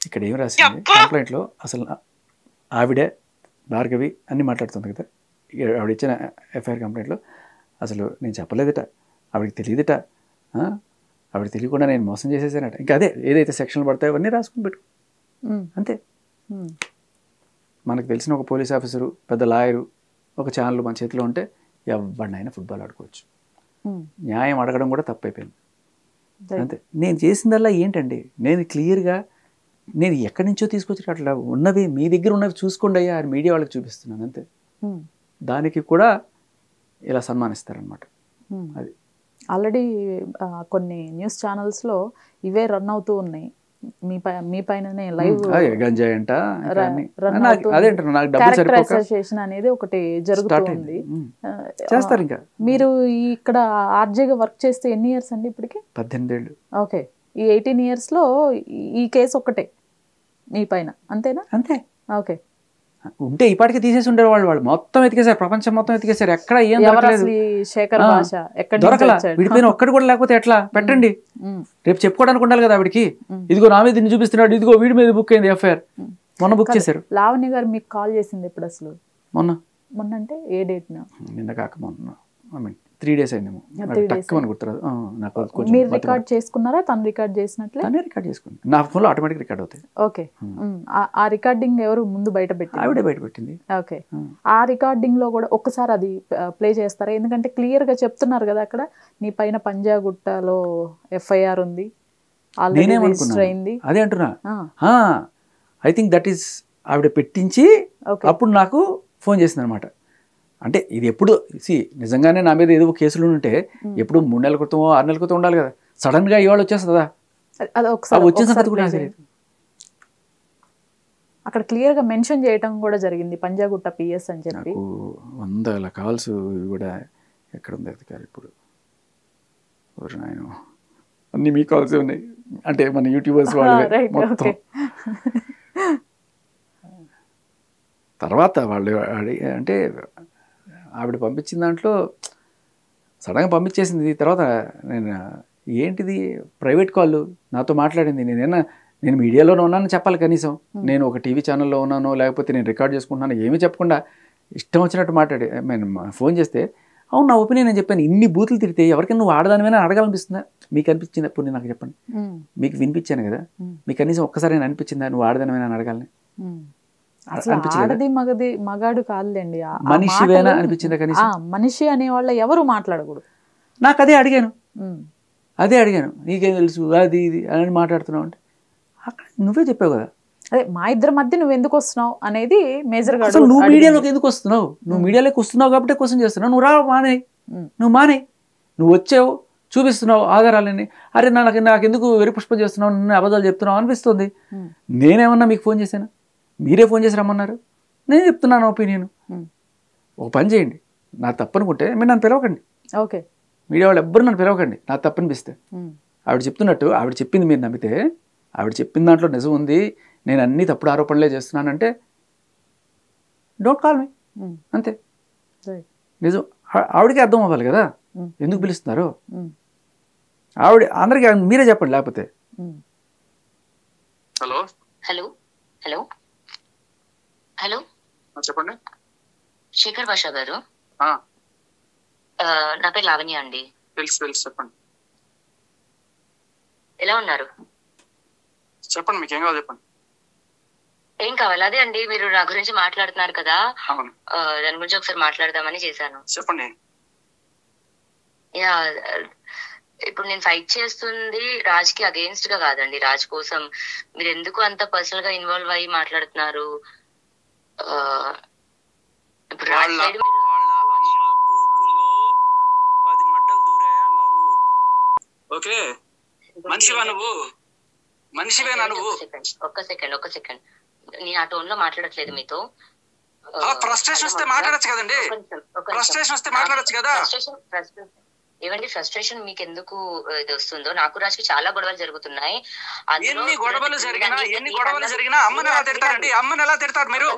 ఇక్కడ ఏం రాసింది కంప్లైంట్ లో? అసలు ఆవిడే భార్గవి అన్ని మాట్లాడుతుంది కదా, ఆవిడ ఇచ్చిన ఎఫ్ఐఆర్ కంప్లైంట్లో. అసలు నేను చెప్పలేదట, ఆవిడకి తెలియదట, ఆవిడకి తెలియకుండా నేను మోసం చేసేసానట. ఇంకా అదే ఏదైతే సెక్షన్లు పడతాయో అవన్నీ రాసుకుని పెట్టు అంతే. మనకు తెలిసిన ఒక పోలీస్ ఆఫీసరు, పెద్ద లాయరు, ఒక ఛానల్ మన చేతిలో ఉంటే ఎవరినైనా ఫుట్బాల్ ఆడుకోవచ్చు. న్యాయం అడగడం కూడా తప్పైపోయింది అంతే. నేను చేసిందల్లా ఏంటండి, నేను క్లియర్గా నేను ఎక్కడి నుంచో తీసుకొచ్చి అట్లా ఉన్నవి మీ దగ్గర ఉన్నవి చూసుకోండి అయ్యా అని మీడియా వాళ్ళకి చూపిస్తున్నాను అంతే. దానికి కూడా ఇలా సన్మానిస్తారనమాట. అది ఆల్రెడీ కొన్ని న్యూస్ ఛానల్స్లో ఇవే రన్ అవుతూ ఉన్నాయి. మీ పైననే లైవ్ గంజాయి అంట క్యారెక్టరైజేషన్ అనేది ఒకటి జరుగుతుంది. చేస్తారు. ఇంకా మీరు ఇక్కడ ఆర్జేగా వర్క్ చేస్తే ఎన్ని ఇయర్స్ అండి ఇప్పటికి? 18 ఏళ్ళు. ఓకే, ఈ 18 years లో ఈ కేసు ఒకటే మీ పైన, అంతేనా? అంతే. ఓకే, ఉంటే ఇప్పటికే తీసేసి ఉండేవాళ్ళు. వాళ్ళు మొత్తం ఎతికేశారు, ప్రపంచం మొత్తం ఎతికేశారు, ఎక్కడ ఏం దొరకలేదు. శేఖర్ భాష దొరకలా, వీడిపైన ఒక్కడి కూడా లేకపోతే ఎట్లా పెట్టండి. రేపు చెప్పుకోవడానికి ఉండాలి కదా ఆవిడికి. ఇదిగో నా మీద దీన్ని చూపిస్తున్నాడు, ఇదిగో వీడి మీద బుక్ అయింది ఎఫ్ఐఆర్. మొన్న బుక్ చేశారు. లావణ్య గారు మీకు కాల్ చేసింది ఎప్పుడు అసలు? మొన్న అంటే ఏ డేట్? నిన్న కాక మొన్న, 3 days అయిందేమో, తక్కువ గుర్తురాదు నాకు. మీరు రికార్డ్ చేసుకున్నారా? తను రికార్డ్ చేసినట్లే? తనే రికార్డ్ చేసుకుంది. నా ఫోన్లో ఆటోమేటిక్ రికార్డ్ అవుతాయి. ఓకే, ఆ రికార్డింగ్ ఎవరు ముందు బయట పెట్టింది? ఆవిడే బయట పెట్టింది. ఓకే, ఆ రికార్డింగ్ లో కూడా ఒక్కసారి అది ప్లే చేస్తారా? ఎందుకంటే క్లియర్ గా చెప్తున్నారు కదా అక్కడ నీ పైన పంజాగుట్టలో ఎఫ్ఐఆర్ ఉంది, ఆల్రెడీ రిజిస్టర్ అయింది. అదే అంటున్నా. ఐ థింక్ దట్ ఈస్ ఆవిడ పెట్టించి అప్పుడు నాకు ఫోన్ చేసింది అనమాట. అంటే ఇది ఎప్పుడు నిజంగానే నా మీద ఏదో కేసులు ఉంటే ఎప్పుడు 3 నెలల క్రితం 6 నెలల క్రితం ఉండాలి కదా. సడన్ గా ఇవాళ వచ్చేస్తుందా? వచ్చిన సంగతి కూడా అక్కడ క్లియర్ గా మెన్షన్ చేయడం కూడా జరిగింది, పంజాగుట్ట పిఎస్ అని చెప్పి. 100 కాల్స్ కూడా ఎక్కడ ఉంది అధికారి ఇప్పుడు? అన్ని మీ కాల్స్ ఉన్నాయి, అంటే మన యూట్యూబర్స్ వాళ్ళు. తర్వాత వాళ్ళు అంటే ఆవిడ పంపించిన దాంట్లో సడన్గా పంపించేసింది. తర్వాత నేను ఏంటిది ప్రైవేట్ కాల్ నాతో మాట్లాడింది. నేను మీడియాలోనే ఉన్నానని చెప్పాలి కనీసం. నేను ఒక టీవీ ఛానల్లో ఉన్నానో లేకపోతే నేను రికార్డ్ చేసుకుంటున్నాను ఏమీ చెప్పకుండా ఇష్టం వచ్చినట్టు మాట్లాడి ఫోన్ చేస్తే, అవును నా ఒపీనియన్ నేను చెప్పాను. ఇన్ని బూతులు తిరిగితే ఎవరికైనా నువ్వు ఆడదానివైనా అడగాలనిపిస్తుందా? మీకు అనిపించింది అప్పుడు నాకు చెప్పండి. మీకు వినిపించాను కదా, మీకు కనీసం ఒక్కసారి నేను అనిపించిందా నువ్వు ఆడదానివైనా అడగాలని? ఆడది మగది మగాడు కాదులేండి, మనిషివేనా అనిపించిందా కనీసం? మనిషి అనే వాళ్ళ ఎవరు మాట్లాడకూడదు. నాకు అదే అడిగాను, నీకేం తెలుసు అది ఇది అని మాట్లాడుతున్నావు అంటే అక్కడ నువ్వే చెప్పావు కదా. అదే మా ఇద్దరి మధ్య నువ్వు ఎందుకు వస్తున్నావు అనేది మేజర్ గా. అసలు నువ్వు మీడియాలోకి ఎందుకు వస్తున్నావు? నువ్వు మీడియాలోకి వస్తున్నావు కాబట్టి క్వశ్చన్ చేస్తున్నావు. నువ్వు రా, నువ్వు వచ్చావు, చూపిస్తున్నావు ఆధారాలని. అరే నాకు ఎందుకు వెరిపుష్పం చేస్తున్నావు, నన్ను అబద్ధాలు చెప్తున్నావు అనిపిస్తుంది. నేనేమన్నా మీకు ఫోన్ చేశాను? మీరే ఫోన్ చేసి రమ్మన్నారు. నేను చెప్తున్నాను ఒపీనియన్. ఒక పని చేయండి, నా తప్పనుకుంటే మీరు నన్ను పిలవకండి. ఓకే, మీడియా వాళ్ళు ఎవ్వరు నన్ను పిలవకండి నా తప్పనిపిస్తే. ఆవిడ చెప్తున్నట్టు ఆవిడ చెప్పింది మీరు నమ్మితే, ఆవిడ చెప్పిన దాంట్లో నిజం ఉంది, నేను అన్ని తప్పుడు ఆరోపణలే చేస్తున్నానంటే డోంట్ కాల్ మీ, అంతే. నిజం ఆవిడకి అర్థం అవ్వాలి కదా ఎందుకు పిలుస్తున్నారు. ఆవిడ అందరికీ మీరే చెప్పండి లేకపోతే. హలో హలో హలో హలో చెప్పండి. శేఖర్ భాష గారు, నా పేరు లావణ్య అండి. తెలుసు చెప్పండి. ఎలా ఉన్నారు? చెప్పండి, మీకు ఏం కావాలి చెప్పండి. ఏం కావాలి? అదే అండి, మీరు నా గురించి మాట్లాడుతున్నారు కదా, దాని గురించి ఒకసారి మాట్లాడదామని చేశాను. చెప్పండి. యా, ఇప్పుడు నేను ఫైట్ చేస్తుంది రాజ్ కి అగేన్స్ట్ గా కాదండి, రాజ్ కోసం. మీరు ఎందుకు అంత పర్సనల్ గా ఇన్వాల్వ్ అయ్యి మాట్లాడుతున్నారు? ఇప్పుడు రాజ్ సైడ్ ఓకే, మనిషివా నువ్వు? మనిషివేనా నువ్వు? ఒక్క సెకండ్ నేను ఆ టోన్ లో మాట్లాడట్లేదు మీతో. ఫ్రస్ట్రేషన్ వస్తే మాట్లాడచ్చు కదండి, ఫ్రస్ట్రేషన్ వస్తే మాట్లాడచ్చు కదా. ఏమండి ఫ్రస్ట్రేషన్ మీకు ఎందుకు ఇది వస్తుందో? నాకు రాజుకి చాలా గొడవలు జరుగుతున్నాయి. ఎన్ని గొడవలు జరిగినా అమ్మని ఎలా తిడతారండి? అమ్మని ఎలా తిడతారు మీరు?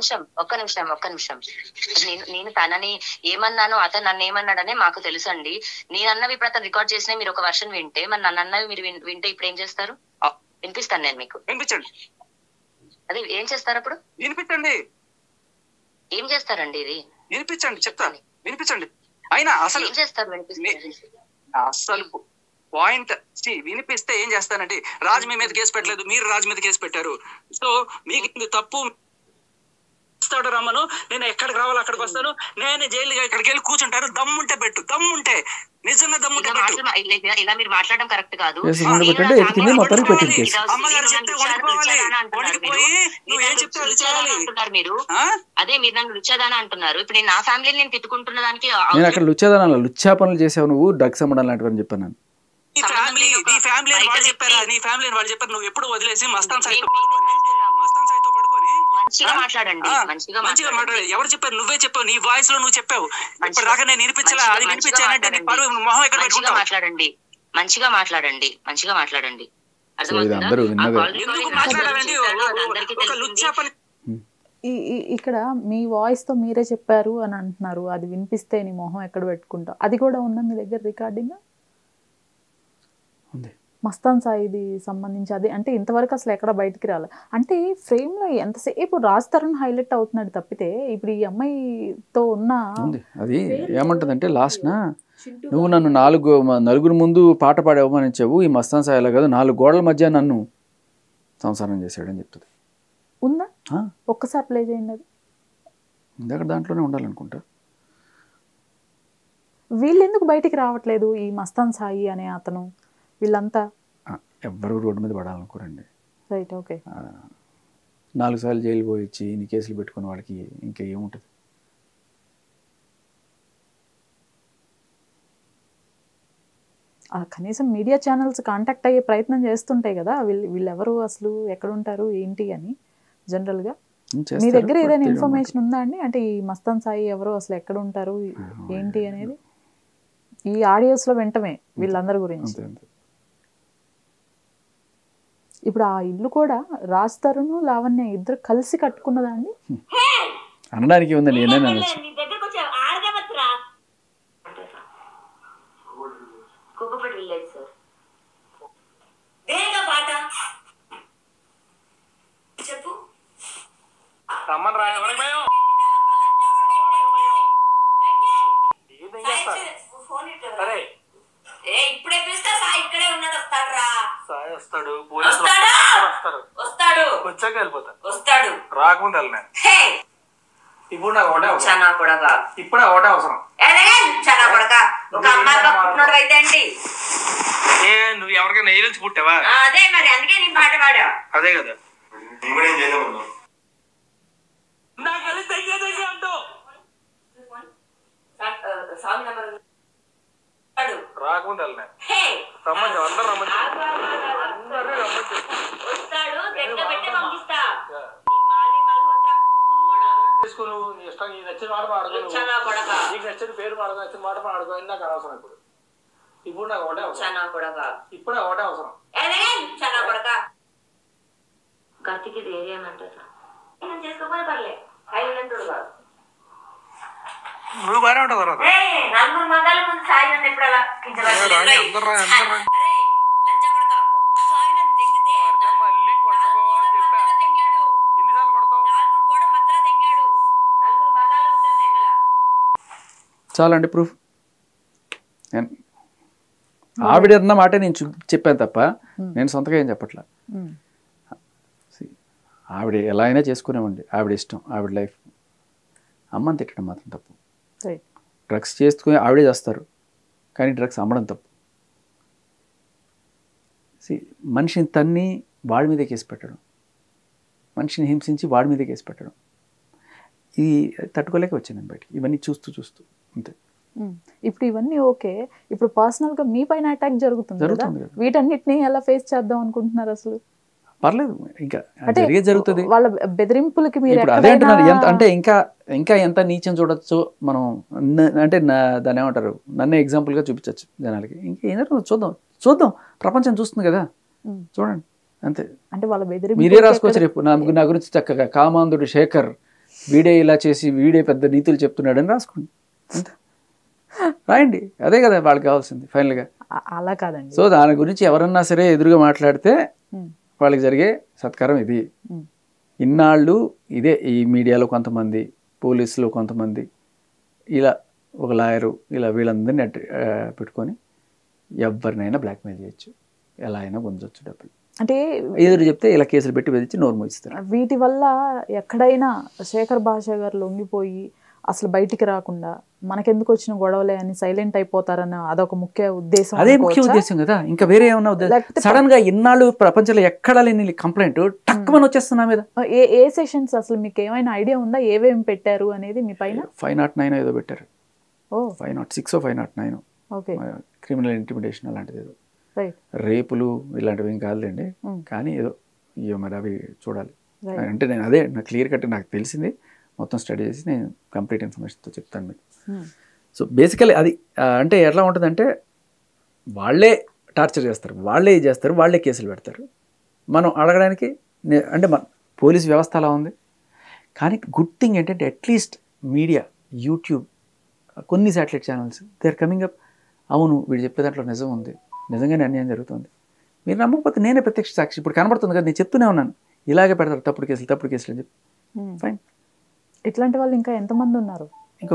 ఒక్క నిమిషం. నేను తనని ఏమన్నానో అతను నన్ను ఏమన్నాడనే మాకు తెలుసు అండి. నేను అన్నవి ఇప్పుడు అతను రికార్డ్ చేసినా మీరు ఒక వర్షన్ వింటే, మరి నన్ను అన్నవి మీరు వింటే ఇప్పుడు ఏం చేస్తారు? వినిపిస్తాను నేను మీకు. వినిపించండి. అదే ఏం చేస్తారు అప్పుడు? వినిపించండి. ఏం చేస్తారండి ఇది? వినిపించండి, చెప్తాను. వినిపించండి. అయినా అసలు ఏం చేస్తారు? అసలు పాయింట్ వినిపిస్తే ఏం చేస్తానండి? రాజు మీ మీద కేసు పెట్టలేదు, మీరు రాజు మీద కేసు పెట్టారు. సో మీకు తప్పు రమ్మను, నేను ఎక్కడికి రావాలో అక్కడికి వస్తాను. నేను జైలుగా ఇక్కడికి వెళ్ళి కూర్చుంటారు. దమ్ముంటే పెట్టు, దమ్ముంటే నిజంగా దమ్ముంటే ఇలా మీరు మాట్లాడడం కరెక్ట్ కాదు. అమ్మగారు చెప్తే వణికిపోయి నువ్వేం చెప్తే అది చేయాలి. మీరు అదే మీరు నన్ను లుచ్చాదానా అంటున్నారు. ఇప్పుడు నేను నా ఫ్యామిలీని నేను తిట్టుకుంటున్న దానికి నేను అక్కడ లుచ్చాదానా లుచ్చా పనులు చేసావు నువ్వు, డ్రగ్స్ అమ్మడం లాంటివని చెప్పాను. నీ ఫ్యామిలీ వాళ్ళు చెప్పారా? నీ ఫ్యామిలీ వాళ్ళు చెప్పారు. నువ్వు ఎప్పుడు వదిలేసి మస్తాన్ సాయితో పడుకొని మంచిగా మాట్లాడండి. ఎవరు చెప్పారు? నువ్వే చెప్పావు, నీ వాయిస్ లో నువ్వు చెప్పావు. ఇప్పుడు దాకా నేను వినిపించలే, అది వినిపించానంటే నీ పరువు మొహం ఎక్కడ పెట్టుకుంటావు? మంచిగా మాట్లాడండి. ఇక్కడ మీ వాయిస్ తో మీరే చెప్పారు అని అంటున్నారు. అది వినిపిస్తే నీ మొహం ఎక్కడ పెట్టుకుంటావు? అది కూడా ఉందా మీ దగ్గర రికార్డింగ్? మస్తాన్ సాయిది సంబంధించి అది అంటే ఇంతవరకు అసలు ఎక్కడ బయటికి రాలే. అంటే ఫ్రేమ్లో ఎంతసేపు రాజ్ తరుణ్ హైలైట్ అవుతున్నాడు తప్పితే ఇప్పుడు ఈ అమ్మాయితో ఉన్న అది ఏమంటుందంటే లాస్ట్ నా నువ్వు నన్ను నలుగురు ముందు పాట పాడి అవమానించావు, ఈ మస్తాన్ సాయి అలా కాదు 4 గోడల మధ్య నన్ను సంసారం చేశాడని చెప్తుంది. ఉందా? ఒక్కసారి ప్లే చేయండి. అది ఇందాక దాంట్లోనే ఉండాలనుకుంటా. వీళ్ళు ఎందుకు బయటికి రావట్లేదు? ఈ మస్తాన్ సాయి అనే అతను వీళ్ళంతా ఎవ్వరు రోడ్డు మీద పడాలనుకోరండి. Right, okay. 4 సార్లు జైలు పోయిచ్చి ఇన్ని కేసులు పెట్టుకున్న వాళ్ళకి ఇంకా ఏముంటుంది? కనీసం మీడియా ఛానల్స్ కాంటాక్ట్ అయ్యే ప్రయత్నం చేస్తుంటాయి కదా, వీళ్ళెవరు అసలు ఎక్కడుంటారు ఏంటి అని. జనరల్గా మీ దగ్గర ఏదైనా ఇన్ఫర్మేషన్ ఉందా అండి? అంటే ఈ మస్తాన్ సాయి ఎవరు, అసలు ఎక్కడ ఉంటారు ఏంటి అనేది ఈ ఆడియోస్లో వింటమే వీళ్ళందరి గురించి. ఇప్పుడు ఆ ఇల్లు కూడా రాజ్ తరుణ్ లావణ్య ఇద్దరు కలిసి కట్టుకున్నదా అండి? అనడానికి ఉందండి, ఏదైనా అనొచ్చు. ఇప్పుడే పిలుస్తా సాయి ఇక్కడే ఉన్నాడు. సాయి వస్తాడు, వస్తాడు, వచ్చాక వెళ్ళిపోతాడు, వస్తాడు, రాకముందు వెళ్ళినా. ఇప్పుడు నాకు ఒకటే అవసరం, ఇప్పుడే ఒకటే అవసరం. ఒక అమ్మాయి పుట్టినోడు అయితే అండి. నువ్వు ఎవరికైనా ఏ నుంచి పుట్టావా? అదే మరి, అందుకే నీ పాట పాడా. అదే కదా రాకముందు వెళ్ళినా. రమ్మని అందరు రమ్మని తీసుకో. నువ్వు నీ ఇష్టం, నీ నచ్చిన మాట పాడుకో, నీకు నచ్చిన పేరు పాడుకో, నచ్చిన మాట పాడుకో. నాకు అనవసరం. ఇప్పుడు నాకు ఒకటే అవసరం, ఇప్పుడే ఒకటే అవసరం. కార్తీక్ ఇది ఏరియా చేసుకోపోతే పర్లే, హైలంటుడు కాదు. నువ్వు బాగానే ఉంటావు తర్వాత. 4 మందాల ముందు సాయి ఇప్పుడు అలా చాలండి ప్రూఫ్. ఆవిడ అన్న మాట నేను చెప్పాను తప్ప నేను సొంతగా ఏం చెప్పట్లా. ఆవిడ ఎలా అయినా చేసుకునేవ్వండి, ఆవిడ ఇష్టం, ఆవిడ లైఫ్. అమ్మని తిట్టడం మాత్రం తప్పు. డ్రగ్స్ చేసుకుని ఆవిడే చేస్తారు, కానీ డ్రగ్స్ అమ్మడం తప్పు. మనిషిని తన్ని వాడి మీదే కేసు పెట్టడం, మనిషిని హింసించి వాడి మీదే కేసు పెట్టడం, ఇది తట్టుకోలేక వచ్చాను నేను బయటికి. ఇవన్నీ చూస్తూ అంతే. ఇప్పుడు ఇవన్నీ ఓకే, ఇప్పుడు పర్సనల్ గా మీ పైన అటాక్ జరుగుతుంది కదా, వీటన్నిటిని ఎలా ఫేస్ చేద్దాం అనుకుంటున్నారు అసలు? పర్లేదు, ఇంకా జరిగే జరుగుతుంది. వాళ్ళ బెదిరింపులకి మీరు అదే అంటున్నారు. ఎంత అంటే ఇంకా ఇంకా ఎంత నీచం చూడొచ్చు మనం, అంటే దాన్ని ఏమంటారు, నన్నే ఎగ్జాంపుల్ గా చూపించవచ్చు జనాలకి. ఇంకా ఏం జరుగుతుంది చూద్దాం, చూద్దాం, ప్రపంచం చూస్తుంది కదా, చూడండి అంతే. అంటే వాళ్ళ బెదిరింపు మీరే రాసుకోవచ్చు రేపు నా గురించి చక్కగా కామాంధుడు శేఖర్ వీడే ఇలా చేసి వీడే పెద్ద నీతులు చెప్తున్నాడని రాసుకోండి, అంతే రాయండి. అదే కదా వాళ్ళకి కావాల్సింది ఫైనల్గా. అలా కాదండి. సో దాని గురించి ఎవరన్నా సరే ఎదురుగా మాట్లాడితే వాళ్ళకి జరిగే సత్కారం ఇది. ఇన్నాళ్ళు ఇదే ఈ మీడియాలో కొంతమంది, పోలీసులు కొంతమంది, ఇలా ఒక లాయరు, ఇలా వీళ్ళందరినీ పెట్టుకొని ఎవరినైనా బ్లాక్మెయిల్ చేయొచ్చు, ఎలా అయినా పొందొచ్చు డబ్బులు. అంటే ఎదురు చెప్తే ఇలా కేసులు పెట్టి బెదిరించి నోరు మోగిస్తారు. వీటి వల్ల ఎక్కడైనా శేఖర్ భాషా గారు లొంగిపోయి అసలు బయటికి రాకుండా మనకెందుకు వచ్చిన గొడవలే అని సైలెంట్ అయిపోతారన్న అదొక ముఖ్య ఉద్దేశం. అదే ముఖ్య ఉద్దేశం కదా, ఇంకా వేరే ఏమన్నా ఉద్దేశం? సడన్ గా ఇన్నాళ్ళు ప్రపంచంలో ఎక్కడ లేని కంప్లైంట్ టక్కుమని వచ్చేస్తున్నా మీద. ఏ సెషన్స్ అసలు మీకు ఏమైనా ఐడియా ఉందా, ఏవేమి పెట్టారు అనేది మీ పైన? 509 ఏదో పెట్టారు, 506 509, ఓకే, క్రిమినల్ ఇంటిమిడేషన్ అలాంటిది ఏదో, రేపులు ఇలాంటివి ఏం కాదులేండి, కానీ ఏదో ఇవో మరి అవి చూడాలి. అంటే నేను అదే నాకు క్లియర్ కట్ నాకు తెలిసింది, మొత్తం స్టడీ చేసి నేను కంప్లీట్ ఇన్ఫర్మేషన్తో చెప్తాను మీకు. సో బేసికలీ అది అంటే ఎట్లా ఉంటుందంటే వాళ్ళే టార్చర్ చేస్తారు, వాళ్ళే చేస్తారు, వాళ్ళే కేసులు పెడతారు. మనం అడగడానికి అంటే మన పోలీస్ వ్యవస్థ అలా ఉంది. కానీ గుడ్ థింగ్ ఏంటంటే అట్లీస్ట్ మీడియా, యూట్యూబ్, కొన్ని satellite channels they are coming up. అవును వీడు చెప్పే దాంట్లో నిజం ఉంది, నిజంగానే అన్యాయం జరుగుతుంది, మీరు నమ్మకపోతే నేనే ప్రత్యక్ష సాక్షి, ఇప్పుడు కనబడుతుంది కదా, నేను చెప్తూనే ఉన్నాను, ఇలాగే పెడతారు తప్పుడు కేసులు అని చెప్పి. ఫైన్, ఇట్లాంటి వాళ్ళు ఇంకా ఎంతమంది ఉన్నారు? ఇంకా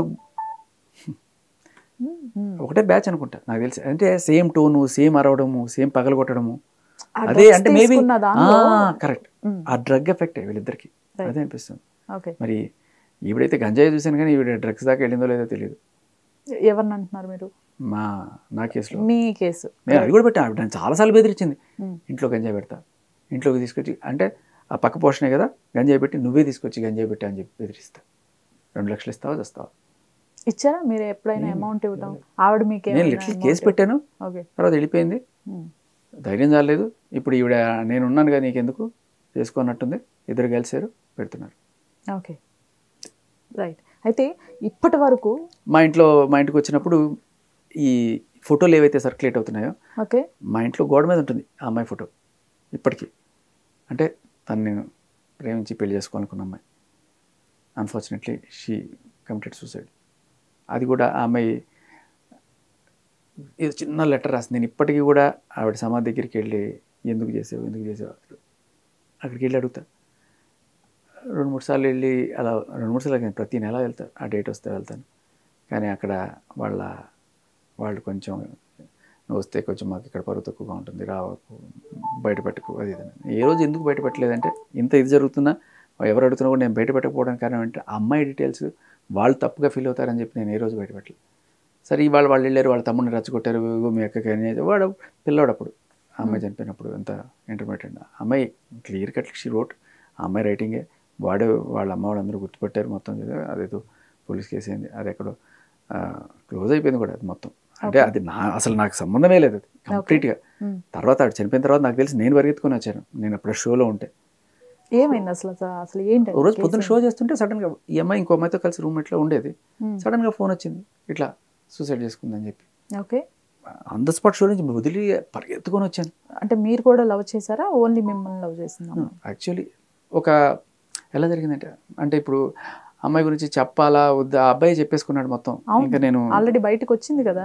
ఒకటే బ్యాచ్ అనుకుంటా నాకు తెలిసి. అంటే సేమ్ టోను, సేమ్ అరవడము, సేమ్ పగలగొట్టడము, అదే అంటే మేబీ కరెక్ట్ ఆ డ్రగ్ ఎఫెక్ట్ వీళ్ళిద్దరికి, అదే అనిపిస్తుంది. మరి ఈవిడైతే గంజాయి చూశాను కానీ ఈవిడ డ్రగ్స్ దాకా వెళ్ళిందో లేదో తెలియదు. ఎవరిని అంటున్నారు మీరు? నా కేసులో, మీ కేసు నేను అది కూడా పెట్టాను. ఆవిడ నన్ను చాలాసార్లు బెదిరించింది, ఇంట్లో గంజాయి పెడతా, ఇంట్లోకి తీసుకొచ్చి, అంటే ఆ పక్క పోషనే కదా, గంజాయి పెట్టి నువ్వే తీసుకొచ్చి గంజాయి పెట్టా అని చెప్పి బెదిరిస్తా. 2 లక్షలు ఇస్తావా చేస్తావా? ఇచ్చారా మీరు ఎప్పుడైనా అమౌంట్ ఇవ్వడం? ఆవిడ మీకు నేను లిటిల్ కేసు పెట్టాను, తర్వాత వెళ్ళిపోయింది, ధైర్యం చాలేదు. ఇప్పుడు ఈవిడ నేను ఉన్నాను కదా నీకెందుకు చేసుకున్నట్టుంది, ఇద్దరు కలిసారు పెడుతున్నారు. Okay right. అయితే ఇప్పటి వరకు మా ఇంటికి వచ్చినప్పుడు ఈ ఫోటోలు ఏవైతే సర్క్యులేట్ అవుతున్నాయో, ఓకే, మా ఇంట్లో గోడ మీద ఉంటుంది ఆ అమ్మాయి ఫోటో ఇప్పటికీ. అంటే తను నేను ప్రేమించి పెళ్లి చేసుకోవాలనుకున్న అమ్మాయి, అన్ఫార్చునేట్లీ షీ కమిటెడ్ సూసైడ్. అది కూడా ఆ అమ్మాయి ఏదో చిన్న లెటర్ రాసింది. నేను ఇప్పటికీ కూడా ఆవిడ సమాధి దగ్గరికి వెళ్ళి ఎందుకు చేసావు అక్కడికి వెళ్ళి అడుగుతా. 2-3 సార్లు వెళ్ళి అలా 2-3 సార్లు ప్రతి నెల వెళ్తాను, ఆ డేట్ వస్తే వెళ్తాను. కానీ అక్కడ వాళ్ళు కొంచెం నువ్వు వస్తే కొంచెం మాకు ఇక్కడ పరువు తక్కువగా ఉంటుంది, రావకు, బయటపెట్టకు, అది ఇది. ఏ రోజు ఎందుకు బయటపెట్టలేదంటే ఇంత ఇది జరుగుతున్నా ఎవరు అడుగుతున్నా కూడా నేను బయటపెట్టకపోవడానికి కారణం అంటే ఆ అమ్మాయి డీటెయిల్స్ వాళ్ళు తప్పుగా ఫీల్ అవుతారని చెప్పి నేను ఏ రోజు బయటపెట్టలేదు. సరే ఇవాళ వాళ్ళు వెళ్ళారు, వాళ్ళ తమ్ముడిని రచ్చగొట్టారు, మీ అక్కకి అని, వాడు పిల్లవాడు అప్పుడు ఆ అమ్మాయి చనిపోయినప్పుడు ఎంత ఇంటర్మీడియట్. అమ్మాయి క్లియర్ కట్ షీ రోట్, ఆ అమ్మాయి రైటింగే, వాళ్ళ అమ్మ వాళ్ళందరూ గుర్తుపట్టారు. మొత్తం అదేదో పోలీస్ కేసు అయింది, అది ఎక్కడో క్లోజ్ అయిపోయింది కూడా అది మొత్తం. అంటే అది అసలు నాకు సంబంధమే లేదు అది కంప్లీట్గా. తర్వాత ఆవిడ చనిపోయిన తర్వాత నాకు తెలిసి నేను పరిగెత్తుకొని వచ్చాను, నేను అప్పుడు షోలో ఉంటే. ఏమైంది అసలు ఏంటి? రోజు పొద్దున్న షో చేస్తుంటే సడన్గా ఈ అమ్మాయి ఇంకో అమ్మాయితో కలిసి రూమ్మేట్లో ఉండేది, సడన్గా ఫోన్ వచ్చింది ఇట్లా సూసైడ్ చేసుకుందని చెప్పి. Okay, on the spot show నుంచి వదిలి పరిగెత్తుకొని వచ్చాను. అంటే మీరు కూడా లవ్ చేశారా, ఓన్లీ మిమ్మల్ని లవ్ చేసిందా? యాక్చువల్లీ ఒక ఎలా జరిగిందంటే, అంటే ఇప్పుడు అమ్మాయి గురించి చెప్పాలా వద్దా, ఆ అబ్బాయి చెప్పేసుకున్నాడు మొత్తం. ఇంకా నేను ఆల్రెడీ బయటకు వచ్చింది కదా,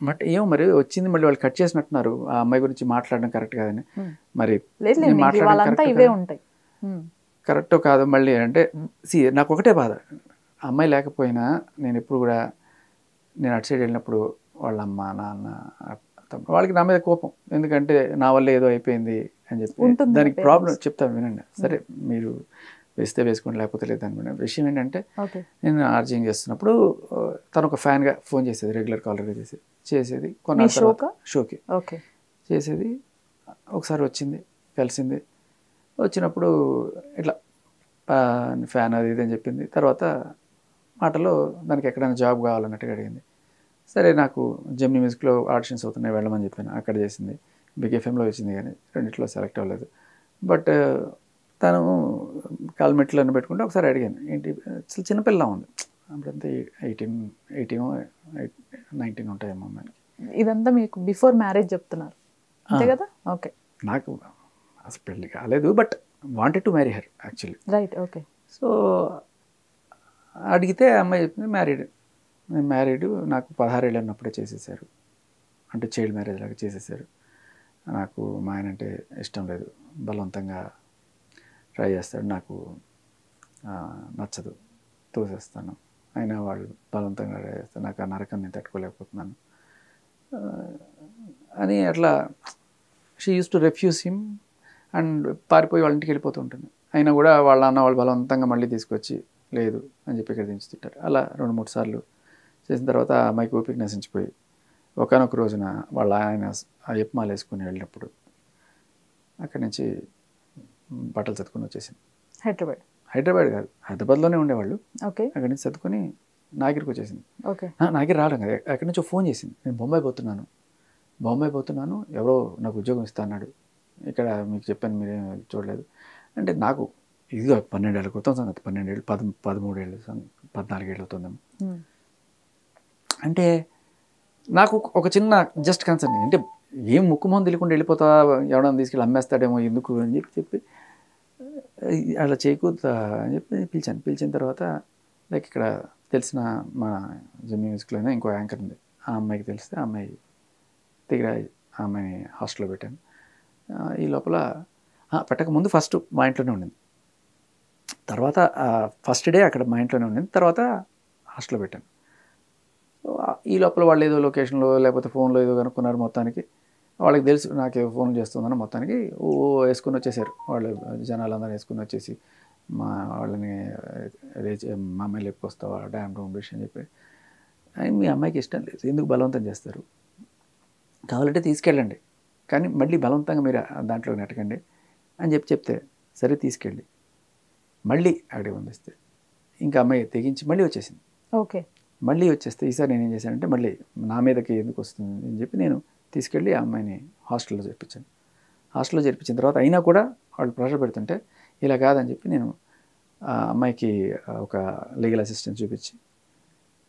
బట్ ఏమో మరి వచ్చింది, మళ్ళీ వాళ్ళు కట్ చేసినట్టున్నారు ఆ అమ్మాయి గురించి మాట్లాడడం కరెక్ట్ కాదని. మరి కరెక్టో కాదు మళ్ళీ అంటే నాకు ఒకటే బాధ, అమ్మాయి లేకపోయినా నేను ఎప్పుడు కూడా నేను అటు సైడ్ వెళ్ళినప్పుడు వాళ్ళ అమ్మ నాన్న వాళ్ళకి నా మీద కోపం, ఎందుకంటే నా వల్ల ఏదో అయిపోయింది అని చెప్పి. దానికి ప్రాబ్లం చెప్తాను వినండి. సరే మీరు వేస్తే వేసుకోండి, లేకపోతే లేదనుకునే విషయం ఏంటంటే, నేను ఆర్జింగ్ చేస్తున్నప్పుడు తను ఒక ఫ్యాన్గా ఫోన్ చేసేది, రెగ్యులర్ కాలర్గా చేసేది కొన్ని షోకి చేసేది. ఒకసారి వచ్చింది, కలిసింది, వచ్చినప్పుడు ఇట్లా ఫ్యాన్ అది ఇది అని చెప్పింది. తర్వాత మాటలో దానికి ఎక్కడైనా జాబ్ కావాలన్నట్టుగా అడిగింది. సరే నాకు జెమినీ మ్యూజిక్లో ఆడిషన్స్ అవుతున్నాయి వెళ్ళమని చెప్పాను, అక్కడ చేసింది. బిగ్ ఎఫ్ఎంలో వచ్చింది కానీ రెండిట్లో సెలెక్ట్ అవ్వలేదు. బట్ తను కాల్మెట్లను పెట్టుకుంటే ఒకసారి అడిగాను, ఏంటి అసలు చిన్నపిల్ల ఉంది అప్పుడంతా 19 ఉంటాయేమో అమ్మాయికి. ఇదంతా మీకు బిఫోర్ మ్యారేజ్ చెప్తున్నారు అంతే కదా? ఓకే. నాకు అసలు పెళ్ళి కాలేదు, but wanted to marry her actually. Right. Okay. So అడిగితే అమ్మాయి చెప్పింది మ్యారీడ్. నేను మ్యారీడ్, నాకు 16 ఏళ్ళు ఉన్నప్పుడే చేసేసారు, అంటే చైల్డ్ మ్యారేజ్ లాగా చేసేసారు. నాకు మా ఆయన అంటే ఇష్టం లేదు, బలవంతంగా ట్రై చేస్తాడు, నాకు నచ్చదు, తోసేస్తాను, అయినా వాళ్ళు బలవంతంగా ట్రై చేస్తారు, నాకు ఆ నరకం నేను తట్టుకోలేకపోతున్నాను అని అట్లా she use to refuse him and పారిపోయి వాళ్ళ ఇంటికి వెళ్ళిపోతూ ఉంటుంది. అయినా కూడా వాళ్ళ అన్న వాళ్ళు బలవంతంగా మళ్ళీ తీసుకొచ్చి లేదు అని చెప్పి ఇక్కడ దించుతుంటారు. అలా 2-3 సార్లు చేసిన తర్వాత ఆ అమ్మాయికి ఓపిక నశించిపోయి ఒకనొక రోజున వాళ్ళ ఆయన అయ్యప్పమాల వేసుకుని వెళ్ళినప్పుడు అక్కడి నుంచి బట్టలు చదువుకొని వచ్చేసింది. హైదరాబాద్ కాదు, హైదరాబాద్లోనే ఉండేవాళ్ళు. ఓకే. అక్కడి నుంచి చదువుకొని నాగిరికి వచ్చేసింది. ఓకే. నాగిరి రావడం కదా, అక్కడి నుంచి ఫోన్ చేసింది, నేను బొంబాయి పోతున్నాను, ఎవరో నాకు ఉద్యోగం ఇస్తా అన్నాడు, ఇక్కడ మీకు చెప్పాను మీరేం చూడలేదు అంటే. నాకు ఇదిగో 12 ఏళ్ళ క్రితం సంగతి, 12 ఏళ్ళు 13 ఏళ్ళు 14 ఏళ్ళు అవుతుందేమో. అంటే నాకు ఒక చిన్న జస్ట్ కన్సర్న్, అంటే ఏం ముక్కు మొహం తెలియకుండా వెళ్ళిపోతా, ఎవడన్నా తీసుకెళ్ళి అమ్మేస్తాడేమో ఎందుకు అని చెప్పి అలా చేయకూడదు అని చెప్పి పిలిచిన తర్వాత లైక్ ఇక్కడ తెలిసిన మా జెమినీ మ్యూజిక్లోనే ఇంకో యాంకర్ ఉంది, ఆ అమ్మాయికి తెలిస్తే ఆ అమ్మాయి దగ్గర ఆ అమ్మాయిని హాస్టల్లో పెట్టాను. ఈ లోపల పెట్టక ముందు ఫస్ట్ మా ఇంట్లోనే ఉండింది, తర్వాత ఫస్ట్ డే అక్కడ మా ఇంట్లోనే ఉండింది, తర్వాత హాస్టల్లో పెట్టాను. ఈ లోపల వాళ్ళు ఏదో లొకేషన్లో లేకపోతే ఫోన్లో ఏదో కనుక్కున్నారు, మొత్తానికి వాళ్ళకి తెలుసు నాకు ఫోన్ చేస్తుందని, మొత్తానికి వేసుకుని వచ్చేసారు వాళ్ళు, జనాలందరూ వేసుకుని వచ్చేసి మా వాళ్ళని మా అమ్మాయి లేపుకొస్తావా డ్యామ్ డోమ్ డిష్ అని చెప్పి. మీ అమ్మాయికి ఇష్టం లేదు, ఎందుకు బలవంతం చేస్తారు, కావాలంటే తీసుకెళ్ళండి కానీ మళ్ళీ బలవంతంగా మీరు దాంట్లో నెట్టకండి అని చెప్తే సరే తీసుకెళ్ళి మళ్ళీ అక్కడికి పంపిస్తే ఇంకా అమ్మాయి తెగించి మళ్ళీ వచ్చేసింది. ఓకే. మళ్ళీ వచ్చేస్తే ఈసారి నేను ఏం చేశానంటే మళ్ళీ నా మీదకి ఎందుకు వస్తుంది అని చెప్పి నేను తీసుకెళ్ళి ఆ అమ్మాయిని హాస్టల్లో చేర్పించాను. హాస్టల్లో చేర్పించిన తర్వాత అయినా కూడా వాళ్ళు ప్రెషర్ పెడుతుంటే ఇలా కాదని చెప్పి నేను ఆ అమ్మాయికి ఒక లీగల్ అసిస్టెంట్ చూపించి,